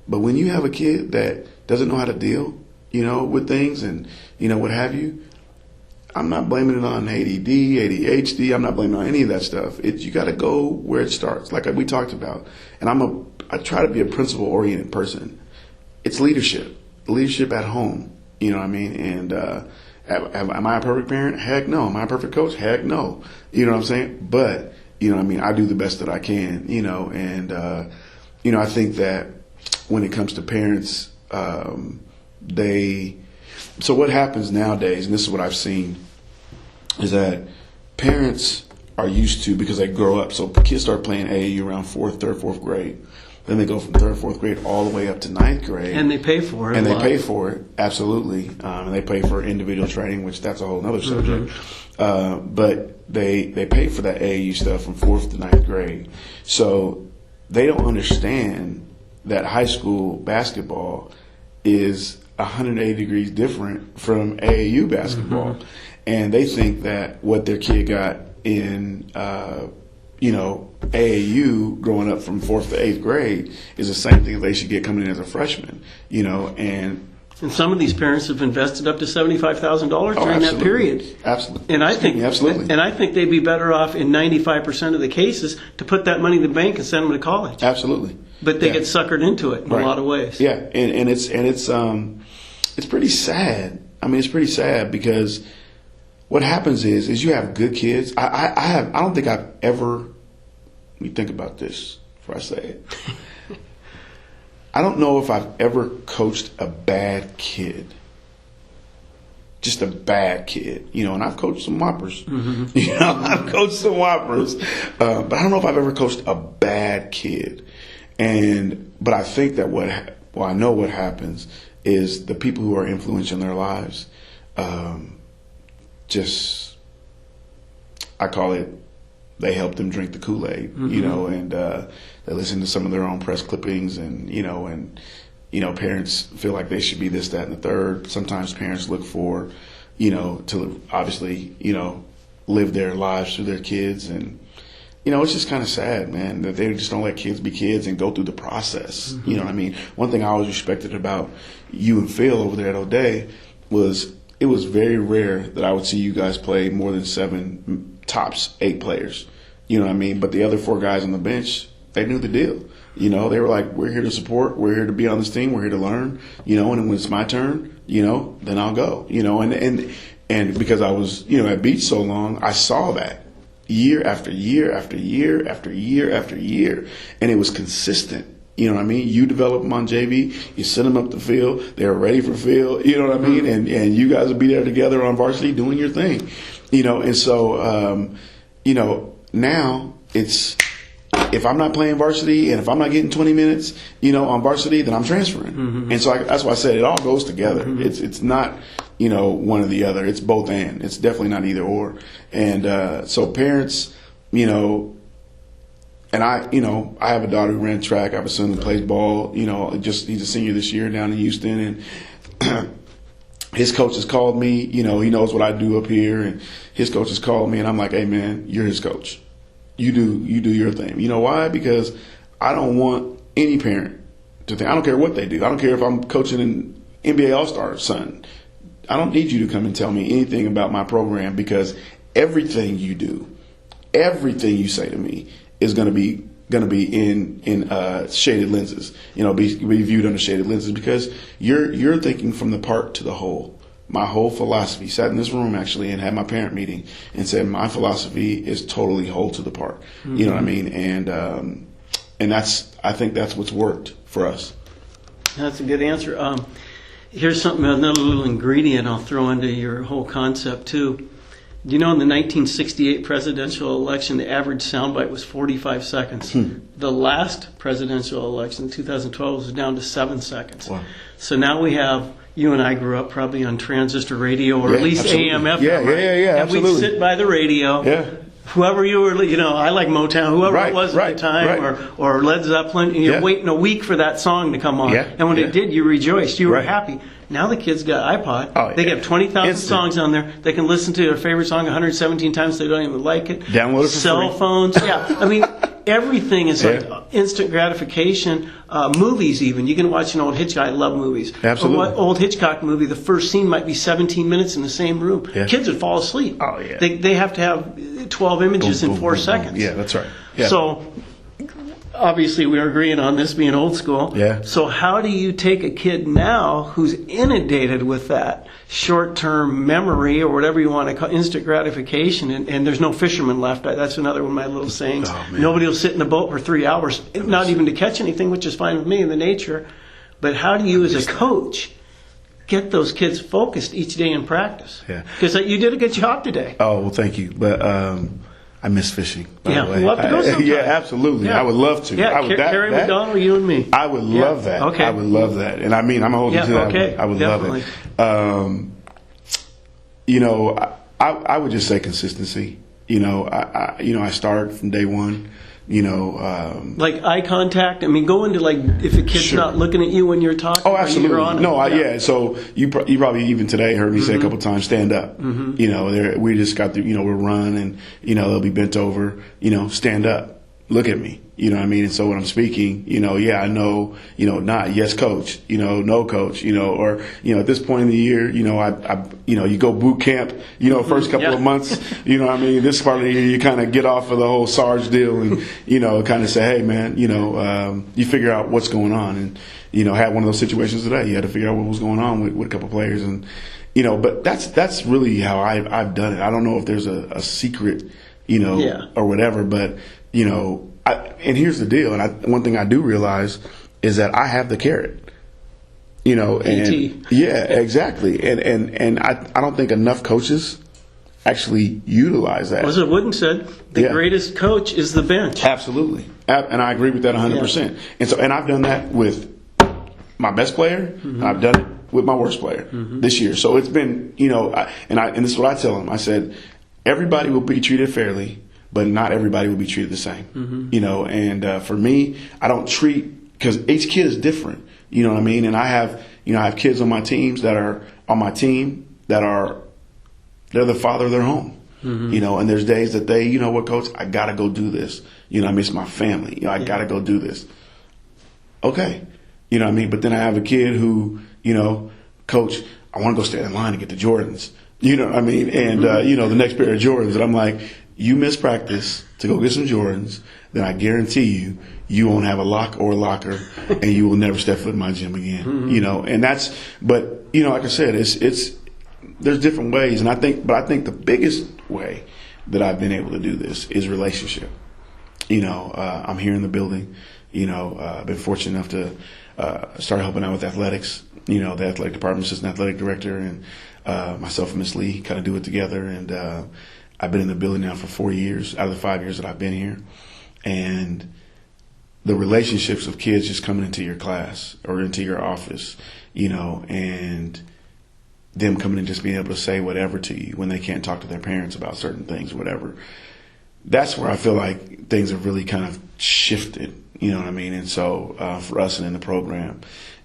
Speaker 2: But when you have a kid that doesn't know how to deal, with things and, what have you, I'm not blaming it on ADD, ADHD. I'm not blaming it on any of that stuff. You got to go where it starts, like we talked about. And I try to be a principle-oriented person. It's leadership at home. You know what I mean? And am I a perfect parent? Heck no. Am I a perfect coach? Heck no. You know what I'm saying? But I do the best that I can. And I think that when it comes to parents, so what happens nowadays, and this is what I've seen, is that parents are used to, because they grow up, so kids start playing AAU around third, fourth grade. Then they go from third, fourth grade all the way up to 9th grade.
Speaker 1: And they pay for it.
Speaker 2: And they pay for it, absolutely. And they pay for individual training, which that's a whole other subject. But they pay for that AAU stuff from 4th to 9th grade. So they don't understand that high school basketball is 180 degrees different from AAU basketball. And they think that what their kid got in, AAU growing up from 4th to 8th grade is the same thing they should get coming in as a freshman, and
Speaker 1: And some of these parents have invested up to $75,000 during that period.
Speaker 2: Absolutely.
Speaker 1: And I think,
Speaker 2: absolutely.
Speaker 1: And I think they'd be better off in 95% of the cases to put that money in the bank and send them to college.
Speaker 2: Absolutely.
Speaker 1: But they get suckered into it in a lot of ways.
Speaker 2: Yeah, and it's pretty sad. I mean, it's pretty sad because what happens is you have good kids. I don't think I've ever. Let me think about this before I say it. I don't know if I've ever coached a bad kid. Just a bad kid, and I've coached some whoppers. Mm-hmm. I've coached some whoppers, but I don't know if I've ever coached a bad kid. But I think that I know what happens is the people who are influential in their lives, I call it, they help them drink the Kool-Aid, mm-hmm. And they listen to some of their own press clippings, and parents feel like they should be this, that, and the third. Sometimes parents look for, to obviously, live their lives through their kids, and it's just kind of sad, man, that they just don't let kids be kids and go through the process. Mm-hmm. You know what I mean? One thing I always respected about you and Phil over there at O'Day was it was very rare that I would see you guys play more than 7, tops 8 players. You know what I mean? But the other 4 guys on the bench, they knew the deal. They were like, we're here to support. We're here to be on this team. We're here to learn. And when it's my turn, then I'll go. And because I was, at Beach so long, I saw that. Year after year after year after year after year. And it was consistent. You know what I mean? You develop them on JV. You send them up the field. They're ready for field. You know what I mean? And you guys will be there together on varsity doing your thing. And so, now it's, if I'm not playing varsity and if I'm not getting 20 minutes, on varsity, then I'm transferring. Mm-hmm. And so that's why I said it all goes together. Mm-hmm. It's not, one or the other. It's both and. It's definitely not either or. And so parents, and I have a daughter who ran track. I have a son who plays ball. He's a senior this year down in Houston, and his coach has called me. He knows what I do up here, and his coach has called me, and I'm like, hey man, you're his coach. You do your thing. You know why? Because I don't want any parent to think, I don't care what they do. I don't care if I'm coaching an NBA All-Star son. I don't need you to come and tell me anything about my program, because everything you do, everything you say to me is going to be in shaded lenses. Be viewed under shaded lenses, because you're thinking from the part to the whole. My whole philosophy, sat in this room actually and had my parent meeting and said my philosophy is totally whole to the part. Mm-hmm. You know what I mean? And I think that's what's worked for us.
Speaker 1: That's a good answer. Here's another little ingredient I'll throw into your whole concept too. Do you know in the 1968 presidential election, the average soundbite was 45 seconds. The last presidential election, 2012, was down to 7 seconds. Wow. So now we have, you and I grew up probably on transistor radio, or at least
Speaker 2: absolutely.
Speaker 1: AM, FM.
Speaker 2: Yeah,
Speaker 1: right?
Speaker 2: And
Speaker 1: absolutely. We'd sit by the radio.
Speaker 2: Yeah.
Speaker 1: Whoever you were, I like Motown, whoever it was at the time, or Led Zeppelin, and you're waiting a week for that song to come on. Yeah. And when it did, you rejoiced. You were happy. Now the kids got iPod. Oh, they get 20,000 songs on there. They can listen to their favorite song 117 times. They don't even like it.
Speaker 2: Download it for
Speaker 1: Cell
Speaker 2: free.
Speaker 1: phones. Yeah. I mean, everything is like instant gratification. Movies even. You can watch an old Hitchcock. I love movies.
Speaker 2: Absolutely.
Speaker 1: An old Hitchcock movie, the first scene might be 17 minutes in the same room.
Speaker 2: Yeah.
Speaker 1: Kids would fall asleep.
Speaker 2: Oh, yeah.
Speaker 1: They have to have 12 images in 4 seconds.
Speaker 2: Yeah, that's right. Yeah.
Speaker 1: So obviously we're agreeing on this being old school.
Speaker 2: Yeah.
Speaker 1: So how do you take a kid now who's inundated with that short-term memory, or whatever you want to call instant gratification, and there's no fisherman left? That's another one of my little sayings.
Speaker 2: Oh,
Speaker 1: nobody will sit in a boat for 3 hours, not even to catch anything, which is fine with me in the nature. But how do you as a coach get those kids focused each day in practice?
Speaker 2: Yeah.
Speaker 1: Because you did a good job today.
Speaker 2: Oh, well, thank you. But I miss fishing, by the way.
Speaker 1: We'll have to go sometime.
Speaker 2: Yeah, absolutely. Yeah. I would love to.
Speaker 1: Yeah, Carrie McDonald, you and me.
Speaker 2: I would love that.
Speaker 1: Okay.
Speaker 2: I would love that. And I mean, I'm holding to that.
Speaker 1: Okay.
Speaker 2: I would
Speaker 1: Definitely.
Speaker 2: love it. I would just say consistency. I started from day one.
Speaker 1: Like eye contact. I mean, go into if a kid's not looking at you when you're talking.
Speaker 2: Oh, absolutely.
Speaker 1: You're on
Speaker 2: No, So you probably even today heard me say a couple times, stand up. Mm-hmm. We just got we'll run and they'll be bent over. Stand up. look at me. You know what I mean? And so when I'm speaking, I know, not yes, coach, no coach, or, at this point in the year, you go boot camp, first couple of months, what I mean? This part of the year, you kind of get off of the whole Sarge deal and, kind of say, hey, man, you figure out what's going on. And, had one of those situations today. You had to figure out what was going on with a couple of players. And, but that's really how I've done it. I don't know if there's a secret, or whatever, but, and here's the deal. And one thing I do realize is that I have the carrot, and yeah, exactly. And I don't think enough coaches actually utilize that.
Speaker 1: As Wooden said, the greatest coach is the bench.
Speaker 2: Absolutely. And I agree with that 100%. And I've done that with my best player, and I've done it with my worst player this year. So it's been, and this is what I tell them. I said, everybody will be treated fairly, but not everybody will be treated the same. And for me, I don't treat, because each kid is different. You know what I mean? And I have kids on my teams that are on my team they're the father of their home. And there's days that they, what, coach, I gotta go do this. I miss my family. I gotta go do this. Okay. You know what I mean? But then I have a kid who, coach, I want to go stand in line and get the Jordans. You know what I mean? And, the next pair of Jordans. And I'm like, you miss practice to go get some Jordans, then I guarantee you won't have a lock or a locker, and you will never step foot in my gym again. And that's, but, like I said, it's there's different ways. And I think the biggest way that I've been able to do this is relationship. I'm here in the building. I've been fortunate enough to start helping out with athletics. The athletic department assistant athletic director, and myself and Miss Lee kind of do it together. And I've been in the building now for 4 years out of the 5 years that I've been here. And the relationships of kids just coming into your class or into your office, and them coming and just being able to say whatever to you when they can't talk to their parents about certain things or whatever. That's where I feel like things have really kind of shifted, you know what I mean? And so for us and in the program,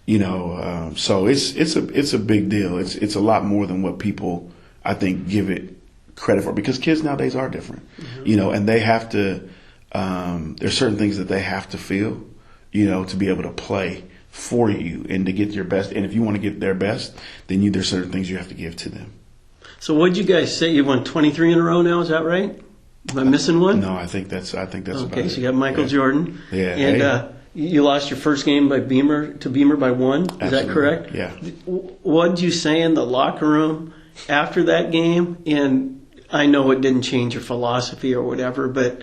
Speaker 2: so it's a big deal. It's a lot more than what people, I think, give it credit for, because kids nowadays are different, and they have to, there's certain things that they have to feel, to be able to play for you and to get your best. And if you want to get their best, then there's certain things you have to give to them.
Speaker 1: So what'd you guys say? You won 23 in a row now, is that right? Am I missing one?
Speaker 2: No, I think that's okay, about it.
Speaker 1: So you got Michael Jordan.
Speaker 2: Yeah.
Speaker 1: And you lost your first game by Beamer by one. Is
Speaker 2: Absolutely.
Speaker 1: That correct?
Speaker 2: Yeah.
Speaker 1: What did you say in the locker room after that game? And I know it didn't change your philosophy or whatever, but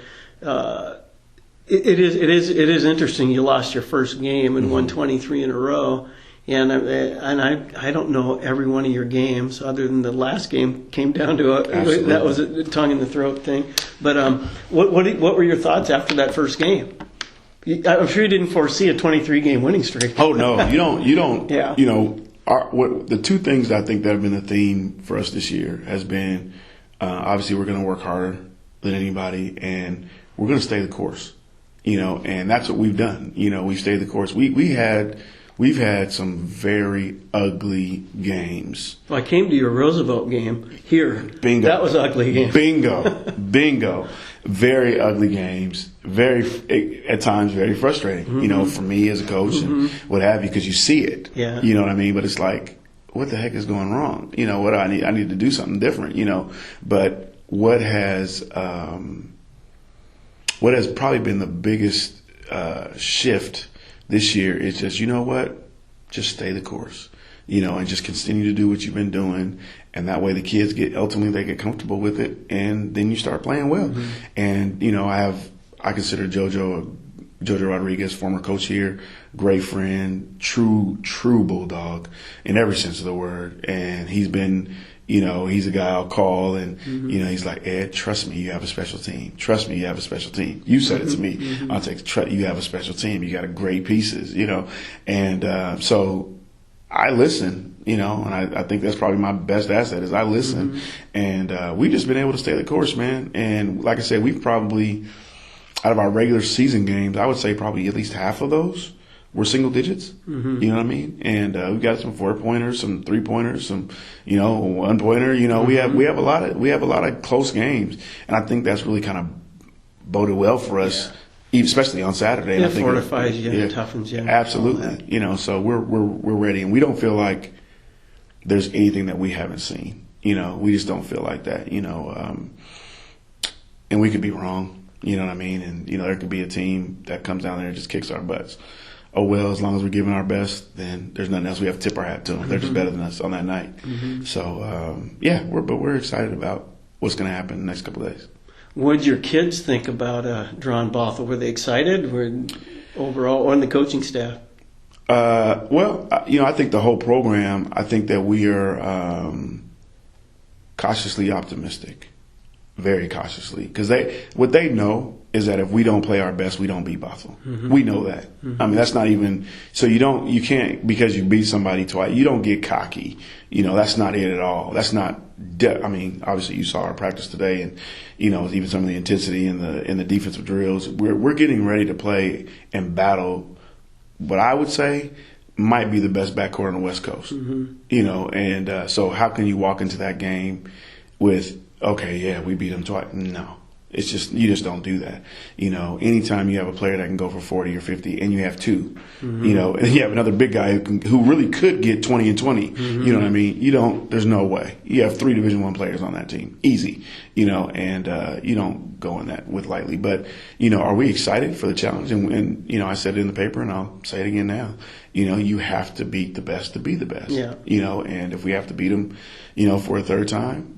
Speaker 1: it is interesting. You lost your first game and won 23 in a row. And I don't know every one of your games other than the last game came down to that was a tongue in the throat thing. But what were your thoughts after that first game? I'm sure you didn't foresee a 23 game winning streak.
Speaker 2: Oh no, you don't.
Speaker 1: Yeah.
Speaker 2: The two things I think that have been the theme for us this year has been obviously we're going to work harder than anybody, and we're going to stay the course. And that's what we've done. We've stayed the course. We've had some very ugly games.
Speaker 1: Well, I came to your Roosevelt game here.
Speaker 2: Bingo.
Speaker 1: That was an ugly game.
Speaker 2: Bingo. Very ugly games. At times, very frustrating, for me as a coach and what have you, because you see it.
Speaker 1: Yeah.
Speaker 2: You know what I mean? But it's like, what the heck is going wrong? What do I need? I need to do something different, But what has probably been the biggest shift this year is just, just stay the course, and just continue to do what you've been doing. And that way the kids ultimately get comfortable with it, and then you start playing well. And, I consider Jojo Rodriguez, former coach here, great friend, true bulldog in every sense of the word. And he's been, he's a guy I'll call and, he's like, Ed, trust me, you have a special team. Trust me, you have a special team. You said it to me. I'll take you have a special team. You got great pieces, And so I listen, and I think that's probably my best asset is I listen. And we've just been able to stay the course, man. And like I said, we've probably, out of our regular season games, I would say probably at least half of those were single digits. You know what I mean? And we've got some 4-pointers, some 3-pointers, some 1-pointer. We have a lot of close games, and I think that's really kind of boded well for us. especially on Saturday.
Speaker 1: It fortifies you and toughens you.
Speaker 2: Absolutely. You know, so we're ready, and we don't feel like there's anything that we haven't seen. You know, we just don't feel like that. You know, and we could be wrong. You know what I mean? And you know, there could be a team that comes down there and just kicks our butts. Oh well, as long as we're giving our best, then there's nothing else we have to tip our hat to them. They're just better than us on that night. So we're excited about what's going to happen in the next couple of days.
Speaker 1: What did your kids think about drawing Bothell? Were they excited? Overall, on the coaching staff?
Speaker 2: Well, you know, I think the whole program. I think that we are cautiously optimistic, very cautiously, because what they know is that if we don't play our best, we don't beat Bothell. We know that. I mean, that's not even so. You can't because you beat somebody twice. You don't get cocky. You know, that's not it at all. That's not. I mean, obviously, you saw our practice today, and you know, even some of the intensity in the defensive drills. We're getting ready to play and battle. What I would say might be the best backcourt on the West Coast. You know, and so how can you walk into that game with, okay, yeah, we beat them twice? No. It's just, you just don't do that. You know, anytime you have a player that can go for 40 or 50 and you have two, you know, and you have another big guy who really could get 20 and 20, you know what I mean? There's no way. You have 3 Division I players on that team. Easy, you know, and you don't go in that with lightly. But, you know, are we excited for the challenge? And you know, I said it in the paper and I'll say it again now. You know, you have to beat the best to be the best. Yeah. You know, and if we have to beat them, you know, for a third time,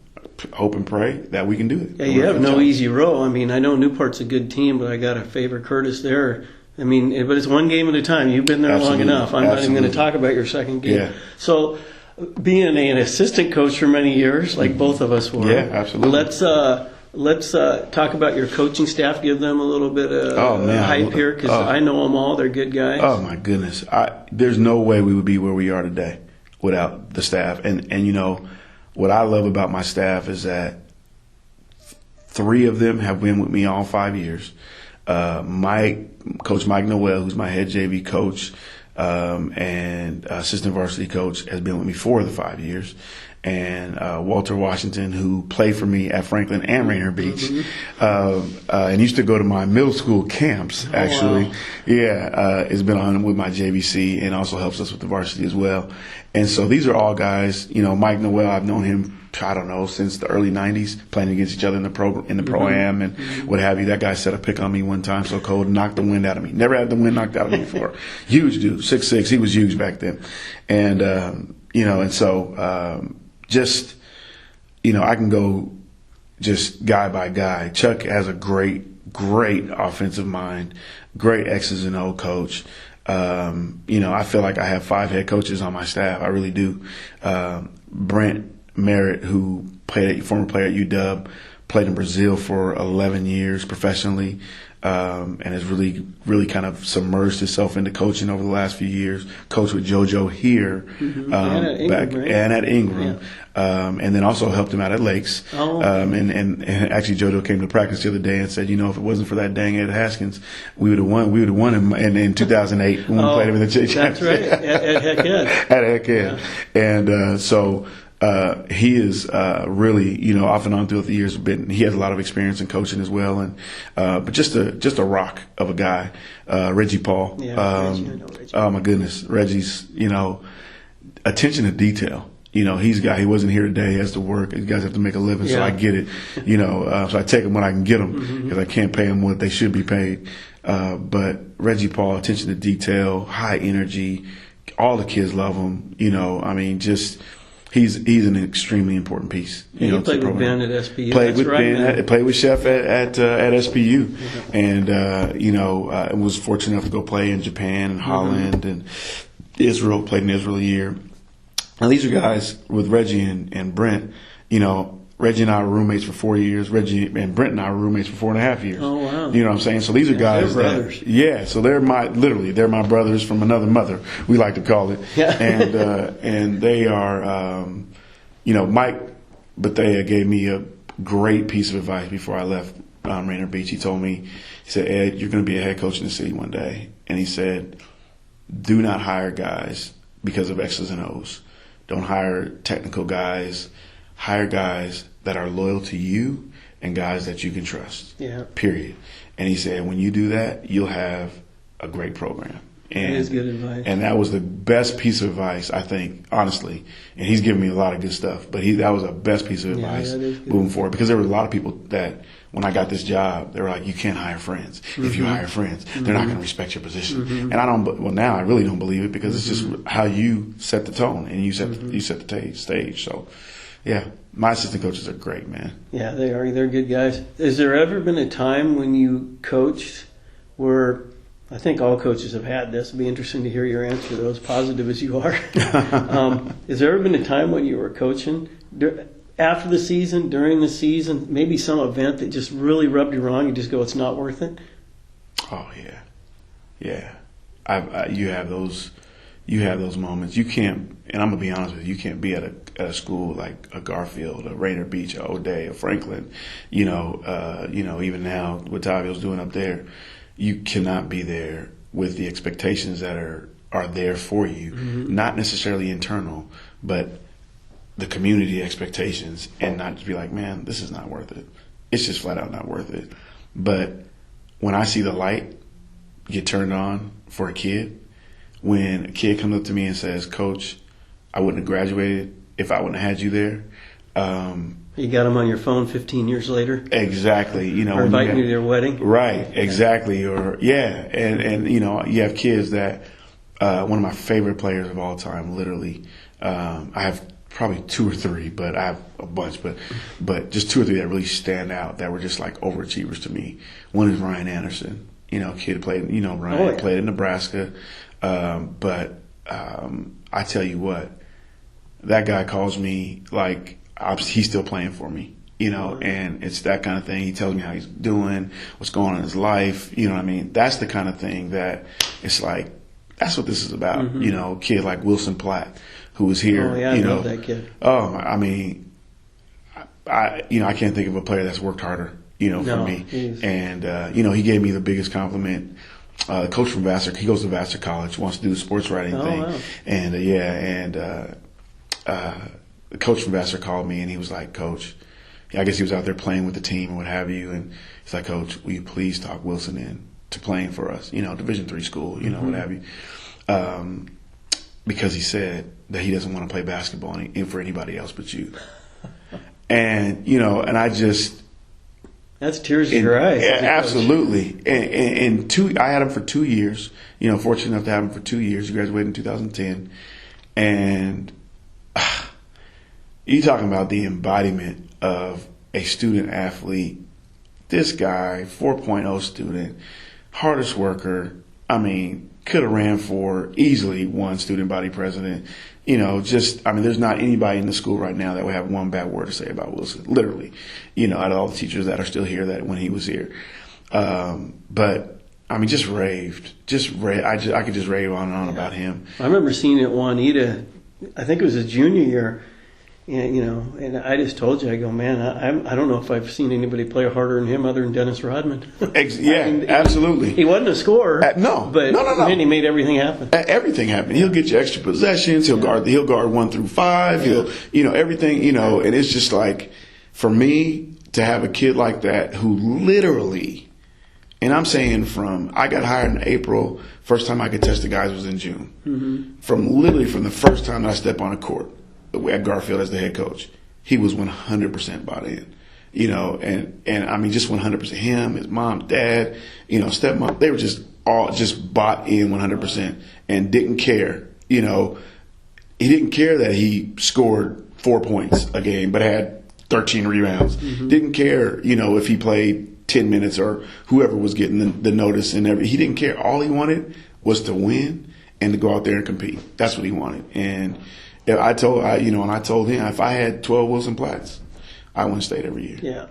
Speaker 2: hope and pray that we can do it.
Speaker 1: Yeah, you have no easy row. I mean, I know Newport's a good team, but I got to favor Curtis there. I mean, but it's one game at a time. You've been there long enough. I'm not even going to talk about your second game. Yeah. So, being an assistant coach for many years, like both of us were.
Speaker 2: Yeah, absolutely.
Speaker 1: Let's talk about your coaching staff. Give them a little bit of hype here, because I know them all. They're good guys.
Speaker 2: Oh my goodness, there's no way we would be where we are today without the staff. And you know, what I love about my staff is that 3 of them have been with me all 5 years. Coach Mike Noel, who's my head JV coach and assistant varsity coach, has been with me 4 of the 5 years. And Walter Washington, who played for me at Franklin and Rainier Beach, and used to go to my middle school camps, actually. Wow. Yeah, has been on with my JVC and also helps us with the varsity as well. And so these are all guys, you know, Mike Noel, I've known him, I don't know, since the early 90s, playing against each other in the Pro-Am and what have you. That guy set a pick on me one time so cold, knocked the wind out of me. Never had the wind knocked out of me before. Huge dude, 6'6". He was huge back then. And, you know, and so just, you know, I can go just guy by guy. Chuck has a great offensive mind, great X's and O coach. You know, I feel like I have 5 head coaches on my staff. I really do. Brent Merritt, who former player at UW, played in Brazil for 11 years professionally, and has really kind of submerged himself into coaching over the last few years. Coached with JoJo here, and at Ingram, and then also helped him out at Lakes. And actually JoJo came to practice the other day and said, you know, if it wasn't for that dang Ed Haskins, we would have won. We would have won him in 2008 when we played him in the championship.
Speaker 1: That's right, at Heckhead.
Speaker 2: At Heckhead, and so. He is really, you know, off and on throughout the years. He has a lot of experience in coaching as well, and but just a rock of a guy, Reggie Paul.
Speaker 1: Yeah, Reggie, I know Reggie.
Speaker 2: Oh my goodness, Reggie's, you know, attention to detail. You know, he wasn't here today. He has to work. These guys have to make a living, so I get it. You know, so I take them when I can get them because I can't pay them what they should be paid. But Reggie Paul, attention to detail, high energy. All the kids love him. You know, I mean, just. He's an extremely important piece.
Speaker 1: You know, played with Ben at SPU.
Speaker 2: Played with Chef at SPU, and you know, was fortunate enough to go play in Japan and Holland and Israel. Played in Israel a year. Now these are guys with Reggie and Brent. You know, Reggie and I were roommates for 4 years. Reggie and Brent and I were roommates for 4.5 years.
Speaker 1: Oh wow!
Speaker 2: You know what I'm saying? So these are guys
Speaker 1: they're brothers.
Speaker 2: So they're my brothers from another mother. We like to call it. Yeah. And they are, you know, Mike Bethea gave me a great piece of advice before I left Rainier Beach. He told me, he said, Ed, you're going to be a head coach in the city one day, and he said, do not hire guys because of X's and O's. Don't hire technical guys. Hire guys that are loyal to you and guys that you can trust.
Speaker 1: Yeah.
Speaker 2: Period. And he said, when you do that, you'll have a great program. And,
Speaker 1: that is good advice.
Speaker 2: And that was the best piece of advice, I think, honestly. And he's given me a lot of good stuff, but that was the best piece of advice moving forward. Because there were a lot of people that, when I got this job, they were like, you can't hire friends. If you hire friends, they're not going to respect your position. And now I really don't believe it, because it's just how you set the tone and you set the stage. So, yeah, my assistant coaches are great, man.
Speaker 1: Yeah, they are. They're good guys. Has there ever been a time when you coached where, I think all coaches have had this, it'd be interesting to hear your answer, though, as positive as you are. Has there ever been a time when you were coaching, after the season, during the season, maybe some event that just really rubbed you wrong, you just go, it's not worth it?
Speaker 2: Oh, yeah. Yeah. You have those moments. You can't, and I'm going to be honest with you, you can't be at a school like a Garfield, a Rainier Beach, a O'Day, a Franklin, even now what Tavio's doing up there. You cannot be there with the expectations that are there for you, not necessarily internal, but the community expectations, and not just be like, man, this is not worth it. It's just flat out not worth it. But when I see the light get turned on for a kid, when a kid comes up to me and says, Coach, I wouldn't have graduated if I wouldn't have had you there.
Speaker 1: You got them on your phone 15 years later.
Speaker 2: Exactly.
Speaker 1: Or inviting you to their wedding.
Speaker 2: Right. Exactly. Or and you have kids that one of my favorite players of all time. Literally, I have probably two or three, but I have a bunch. But just two or three that really stand out that were just like overachievers to me. One is Ryan Anderson. Kid played. Ryan played in Nebraska. But I tell you what, that guy calls me like. He's still playing for me, and it's that kind of thing. He tells me how he's doing, what's going on in his life. You know what I mean? That's the kind of thing that it's like, that's what this is about. A kid like Wilson Platt, who was here.
Speaker 1: Oh, yeah, I love that kid.
Speaker 2: Oh, I mean, I can't think of a player that's worked harder, for me. And, he gave me the biggest compliment. Coach from Vassar, he goes to Vassar College, wants to do the sports writing thing. Wow. And, the coach from Vassar called me and he was like, Coach, I guess he was out there playing with the team and what have you. And he's like, Coach, will you please talk Wilson in to playing for us, Division III school, what have you. Because he said that he doesn't want to play basketball for anybody else but you. And, and I just.
Speaker 1: That's tears in your eyes.
Speaker 2: Absolutely. And I had him for 2 years, fortunate enough to have him for 2 years. He graduated in 2010. And you talking about the embodiment of a student athlete. This guy, 4.0 student, hardest worker. I mean, could have ran for easily one student body president. There's not anybody in the school right now that would have one bad word to say about Wilson. Literally, out of all the teachers that are still here that when he was here. But I mean, just raved. I could just rave on and on about him.
Speaker 1: I remember seeing it at Juanita. I think it was his junior year. And I just told you, I go, man, I don't know if I've seen anybody play harder than him other than Dennis Rodman.
Speaker 2: Absolutely.
Speaker 1: He wasn't a scorer.
Speaker 2: No.
Speaker 1: Man, he made everything happen.
Speaker 2: Everything happened. He'll get you extra possessions. He'll guard 1 through 5. He'll, everything, and it's just like, for me to have a kid like that who literally, and I'm saying I got hired in April, first time I could test the guys was in June. From the first time that I stepped on a court. At Garfield as the head coach, he was 100% bought in, and I mean just 100%. Him, his mom, dad, stepmom, they were just all just bought in 100% and didn't care. He didn't care that he scored 4 points a game but had 13 rebounds. Didn't care, if he played 10 minutes or whoever was getting the notice and everything. He didn't care. All he wanted was to win and to go out there and compete. That's what he wanted. And I told him if I had 12 Wilson Platts, I wouldn't stayed every year.
Speaker 1: Yeah.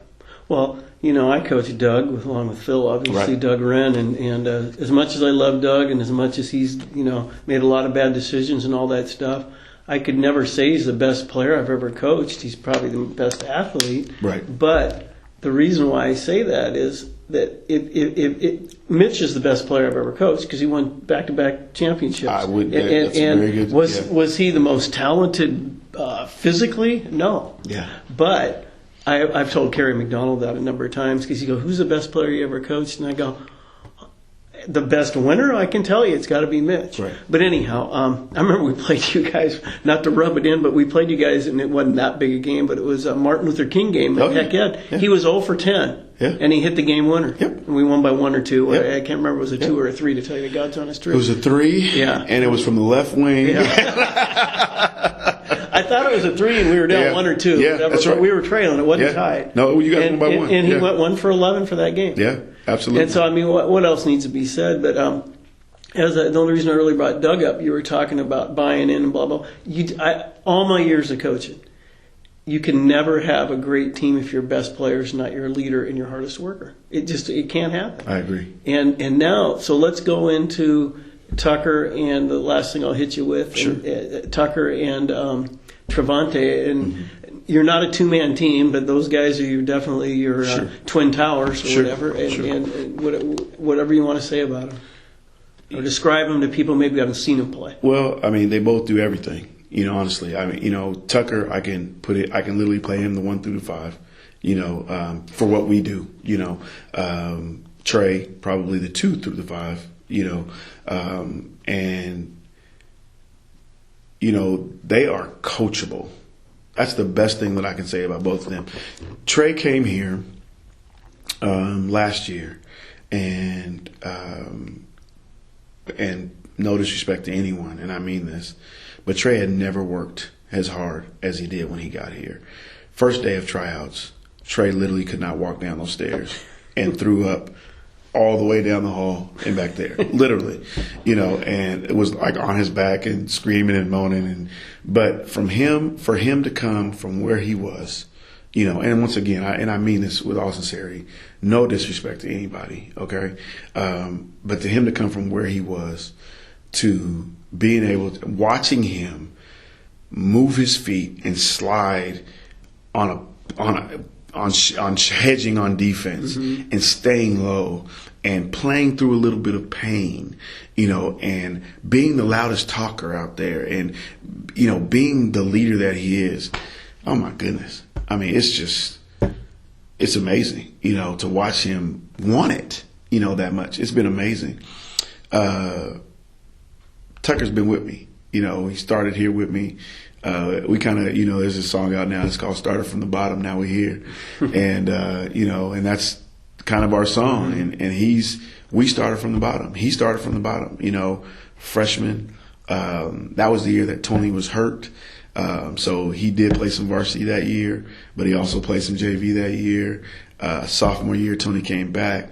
Speaker 1: Well, I coached Doug along with Phil, obviously, right. Doug Wren, and as much as I love Doug and as much as he's, made a lot of bad decisions and all that stuff, I could never say he's the best player I've ever coached. He's probably the best athlete.
Speaker 2: Right.
Speaker 1: But the reason why I say that is that Mitch is the best player I've ever coached because he won back-to-back championships.
Speaker 2: I would. That's very good.
Speaker 1: Was he the most talented physically? No.
Speaker 2: Yeah.
Speaker 1: But I've told Kerry McDonald that a number of times because he goes, "Who's the best player you ever coached?" And I go, "The best winner? I can tell you, it's got to be Mitch."
Speaker 2: Right.
Speaker 1: But anyhow, I remember we played you guys, not to rub it in, but we played you guys, and it wasn't that big a game, but it was a Martin Luther King game.
Speaker 2: Oh,
Speaker 1: Heck yeah. He was 0 for 10, and he hit the game winner.
Speaker 2: Yep.
Speaker 1: And we won by 1 or 2.
Speaker 2: Yep.
Speaker 1: I can't remember if it was a 2 or a 3, to tell you God's honest truth.
Speaker 2: It was a 3,
Speaker 1: Yeah.
Speaker 2: and it was from the left wing.
Speaker 1: Yeah. I thought it was a 3 and we were down 1 or 2.
Speaker 2: Yeah,
Speaker 1: whatever,
Speaker 2: that's right.
Speaker 1: But we were trailing. It wasn't tied.
Speaker 2: No, you guys won by 1.
Speaker 1: And he went 1 for 11 for that game.
Speaker 2: Yeah, absolutely.
Speaker 1: And so, I mean, what else needs to be said? But the only reason I really brought Doug up, you were talking about buying in and blah, blah. All my years of coaching, you can never have a great team if your best player is not your leader and your hardest worker. It can't happen.
Speaker 2: I agree.
Speaker 1: And now, so let's go into Tucker, and the last thing I'll hit you with,
Speaker 2: Sure.
Speaker 1: Tucker and Trevante, and you're not a two-man team, but those guys are definitely your
Speaker 2: Sure.
Speaker 1: twin towers or
Speaker 2: Sure.
Speaker 1: whatever, and,
Speaker 2: Sure.
Speaker 1: and whatever you want to say about them. Or describe them to people maybe haven't seen them play.
Speaker 2: Well, I mean, they both do everything. Honestly, I mean, Tucker, I can literally play him the 1 through the 5. For what we do. Trey probably the 2 through the 5. And they are coachable. That's the best thing that I can say about both of them. Trey came here last year, and no disrespect to anyone, and I mean this, but Trey had never worked as hard as he did when he got here. First day of tryouts, Trey literally could not walk down those stairs and threw up all the way down the hall and back there, literally, and it was like on his back and screaming and moaning. But for him to come from where he was, and once again, I mean this with all sincerity, no disrespect to anybody, okay? But to him to come from where he was to being able to, watching him move his feet and slide on hedging on defense and staying low and playing through a little bit of pain, and being the loudest talker out there and, being the leader that he is. Oh my goodness. I mean, it's amazing, to watch him want it, that much. It's been amazing. Tucker's been with me. He started here with me. We kind of, there's a song out now. It's called "Started from the Bottom." Now we're here, and and that's kind of our song. And we started from the bottom. He started from the bottom. Freshman. That was the year that Tony was hurt. So he did play some varsity that year, but he also played some JV that year. Sophomore year, Tony came back.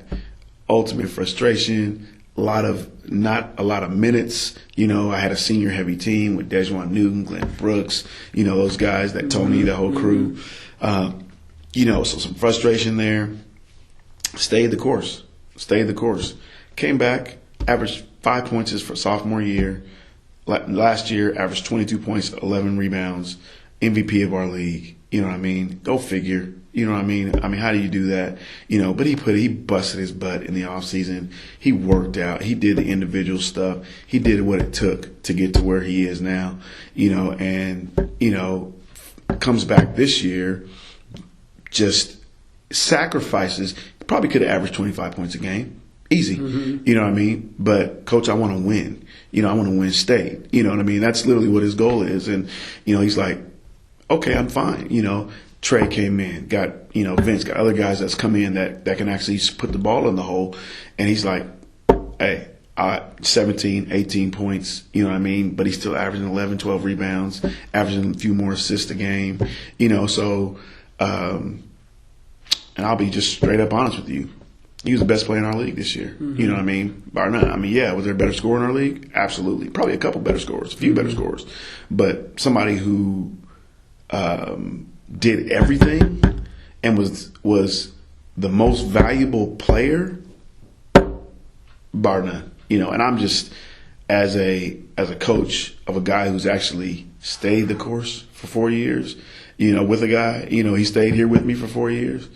Speaker 2: Ultimate frustration. Not a lot of minutes. I had a senior heavy team with Dejuan Newton, Glenn Brooks, those guys, that Tony, the whole crew. So some frustration there. Stayed the course. Came back, averaged 5 points for sophomore year. Last year, averaged 22 points, 11 rebounds, MVP of our league. You know what I mean? Go figure. You know what I mean? I mean, how do you do that? But he busted his butt in the off season. He worked out. He did the individual stuff. He did what it took to get to where he is now. Comes back this year, just sacrifices. Probably could have averaged 25 points a game. Easy. You know what I mean? But, Coach, I want to win. I want to win state. You know what I mean? That's literally what his goal is. And, he's like, okay, I'm fine. Trey came in, got, Vince, got other guys that's come in that can actually put the ball in the hole. And he's like, hey, 17, 18 points, you know what I mean? But he's still averaging 11, 12 rebounds, averaging a few more assists a game, so, and I'll be just straight up honest with you. He was the best player in our league this year. You know what I mean? Bar none. I mean, yeah, was there a better scorer in our league? Absolutely. Probably a couple better scorers, a few better scorers. But somebody who did everything and was the most valuable player, bar none. And I'm just, as a coach of a guy who's actually stayed the course for 4 years, with a guy, he stayed here with me for 4 years.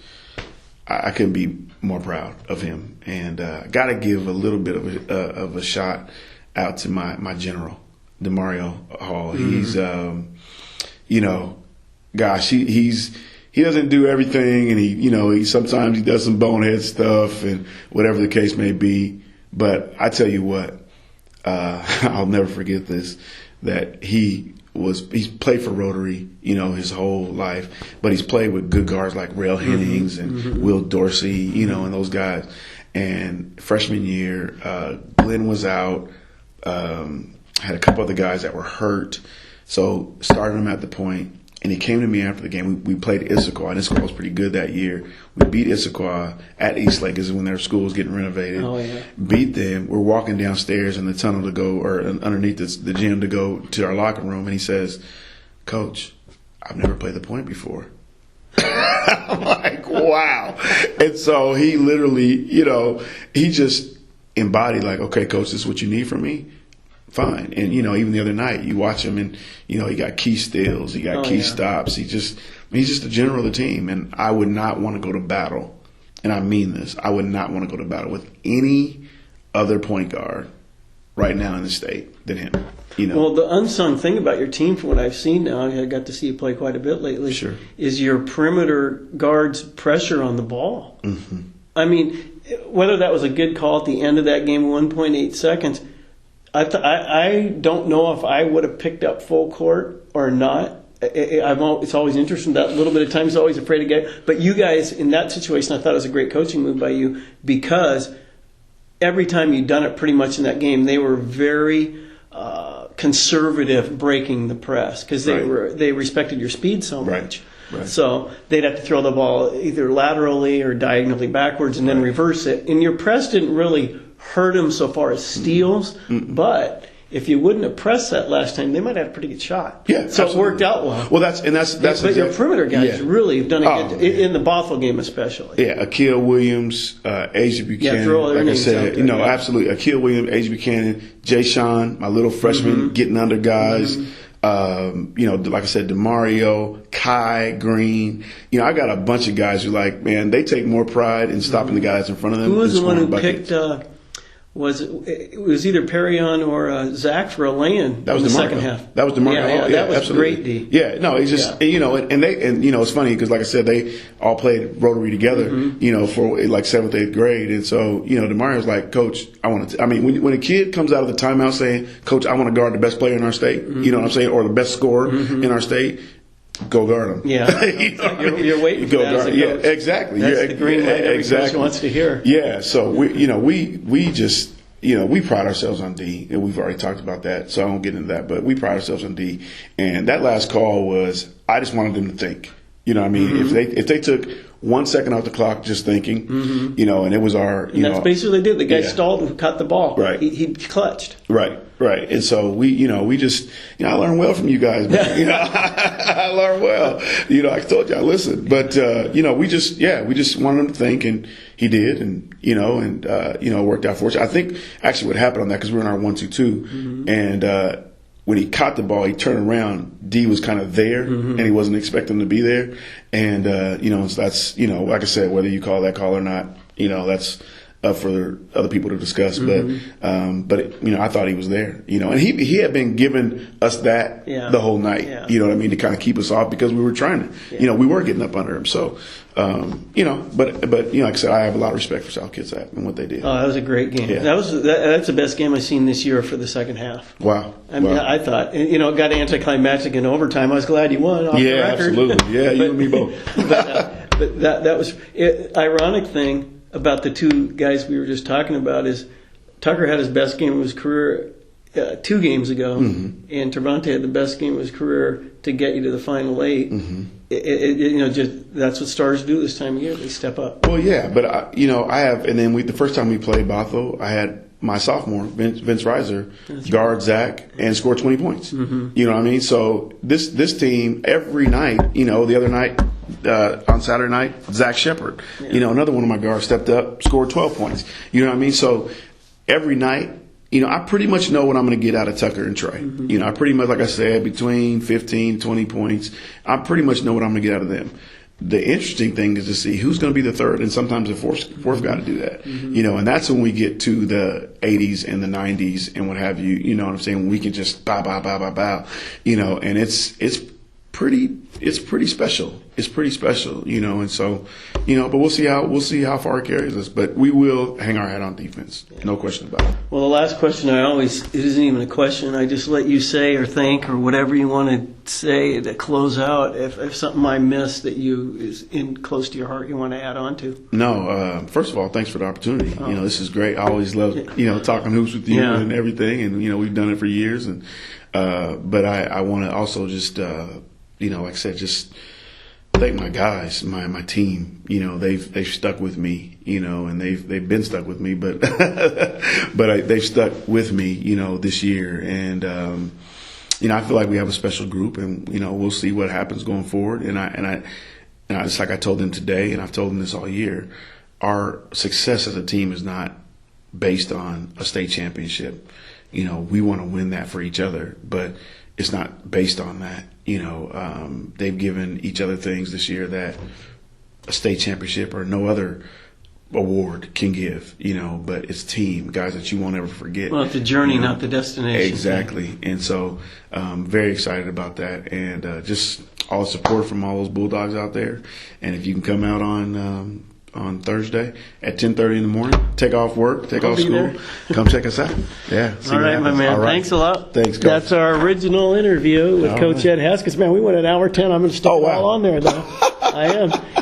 Speaker 2: I couldn't be more proud of him, and got to give a little bit of a shot out to my general, DeMario Hall. He's, gosh, he's he doesn't do everything, and he sometimes he does some bonehead stuff and whatever the case may be. But I tell you what, I'll never forget this, that he's played for Rotary, his whole life, but he's played with good guards like Rail Hennings and Will Dorsey, and those guys. And freshman year, Glenn was out, had a couple other guys that were hurt, so started him at the point. And he came to me after the game. We played Issaquah, and Issaquah was pretty good that year. We beat Issaquah at Eastlake. This is when their school was getting renovated.
Speaker 1: Oh, yeah.
Speaker 2: Beat them. We're walking downstairs in the tunnel to go, or underneath the gym to go to our locker room. And he says, "Coach, I've never played the point before." I'm like, wow. And so he literally, he just embodied like, okay, coach, this is what you need from me. Fine. And, even the other night, you watch him and, he got key steals, he got key stops. He's just the general of the team. And I would not want to go to battle. And I mean this. I would not want to go to battle with any other point guard right now in the state than him.
Speaker 1: Well, the unsung thing about your team, from what I've seen now, I got to see you play quite a bit lately,
Speaker 2: sure,
Speaker 1: is your perimeter guards' pressure on the ball.
Speaker 2: Mm-hmm.
Speaker 1: I mean, whether that was a good call at the end of that game, 1.8 seconds, I don't know if I would have picked up full court or not. It's always interesting. That little bit of time is always afraid to get. But you guys, in that situation, I thought it was a great coaching move by you, because every time you'd done it pretty much in that game, they were very conservative breaking the press, because they respected your speed so much.
Speaker 2: Right.
Speaker 1: So they'd have to throw the ball either laterally or diagonally backwards and then reverse it. And your press didn't really hurt them so far as steals, but if you wouldn't have pressed that last time, they might have a pretty good shot.
Speaker 2: Yeah,
Speaker 1: so
Speaker 2: absolutely.
Speaker 1: It worked out well.
Speaker 2: Well, that's.
Speaker 1: But your perimeter guys really have done a good in the Bothell game especially.
Speaker 2: Yeah, Akil Williams, Asia Buchanan.
Speaker 1: Yeah, throw all their
Speaker 2: like I
Speaker 1: names
Speaker 2: said,
Speaker 1: out there,
Speaker 2: absolutely. Akil Williams, Asia Buchanan, Jay Sean, my little freshman, getting under guys. Like I said, DeMario, Kai, Green. I got a bunch of guys who they take more pride in stopping the guys in front of them.
Speaker 1: Who was the one who
Speaker 2: buckets.
Speaker 1: picked? It was either Perrion or Zach for a lay-in.
Speaker 2: That was
Speaker 1: in the
Speaker 2: DeMario.
Speaker 1: second half.
Speaker 2: That was DeMario.
Speaker 1: Yeah, that was
Speaker 2: absolutely.
Speaker 1: great, D.
Speaker 2: Yeah, no, it's just and it's funny because like I said, they all played Rotary together. For like 7th, 8th grade, and so DeMario's like, Coach, I want to. When a kid comes out of the timeout saying, Coach, I want to guard the best player in our state, you know what I'm saying, or the best scorer in our state. Go guard him.
Speaker 1: Yeah, you're waiting for that as a coach.
Speaker 2: Yeah, exactly.
Speaker 1: That's the green light every coach wants to hear.
Speaker 2: Yeah, so we just. We pride ourselves on D, and we've already talked about that, so I won't get into that, but we pride ourselves on D. And that last call was, I just wanted them to think. If they took 1 second off the clock just thinking, and it was our,
Speaker 1: and that's basically what they did. The guy stalled and cut the ball.
Speaker 2: Right.
Speaker 1: He clutched.
Speaker 2: Right. And so we just, I learned well from you guys, man. I learned well. I told you I listened, but, we just wanted him to think, and he did, and, it worked out for us. I think actually what happened on that, because we were in our 1-2-2, and, when he caught the ball, he turned around. D was kind of there, and he wasn't expecting to be there. And so that's like I said, whether you call that call or not, that's up for other people to discuss. But I thought he was there. And he had been giving us that the whole night.
Speaker 1: Yeah.
Speaker 2: You know what I mean, to kind of keep us off, because we were trying to. We were getting up under him. So. But like I said, I have a lot of respect for South Kitsap and what they did.
Speaker 1: Oh, that was a great game.
Speaker 2: Yeah.
Speaker 1: That's the best game I've seen this year for the second half.
Speaker 2: Wow.
Speaker 1: I thought, it got anticlimactic in overtime. I was glad you won off the record.
Speaker 2: Absolutely. Yeah, you and me both.
Speaker 1: but that was it. Ironic thing about the two guys we were just talking about is Tucker had his best game of his career 2 games ago, and Trevante had the best game of his career to get you to the final 8. Just that's what stars do this time of year. They step up.
Speaker 2: Well, yeah, but I have, and then the first time we played Bothell, I had my sophomore Vince Reiser guard Zach and score 20 points. You know what I mean? So this team every night, the other night on Saturday night, Zach Shepard, another one of my guards stepped up, scored 12 points. You know what I mean? So every night. I pretty much know what I'm going to get out of Tucker and Trey. I pretty much, like I said, between 15, 20 points, I pretty much know what I'm going to get out of them. The interesting thing is to see who's going to be the third, and sometimes the fourth got to do that. And that's when we get to the 80s and the 90s and what have you. You know what I'm saying? We can just bow, and it's it's pretty special. It's pretty special, and so, but we'll see how far it carries us. But we will hang our hat on defense, no question about it.
Speaker 1: Well, the last question it isn't even a question. I just let you say or think or whatever you want to say to close out. If something I missed that is close to your heart, you want to add on to.
Speaker 2: No, first of all, thanks for the opportunity. This is great. I always love talking hoops with you and everything, and we've done it for years. And but I want to also just like I said, just thank my guys, my team. They've stuck with me, and they've been stuck with me, but they've stuck with me, this year. And I feel like we have a special group, and we'll see what happens going forward. And I just like I told them today, and I've told them this all year, our success as a team is not based on a state championship. We want to win that for each other, but it's not based on that. They've given each other things this year that a state championship or no other award can give, but it's team, guys that you won't ever forget.
Speaker 1: Well, it's the journey, not the destination.
Speaker 2: Exactly. And so very excited about that, and just all the support from all those Bulldogs out there. And if you can come out on Thursday at 10:30 in the morning, take off work, take off school,
Speaker 1: there.
Speaker 2: Come check us out. Yeah.
Speaker 1: All right, my man.
Speaker 2: All right.
Speaker 1: Thanks a lot.
Speaker 2: Thanks, Coach.
Speaker 1: That's our original interview with Coach Ed Haskins. Man, we went an hour 10. I'm going to stop all on there, though. I am.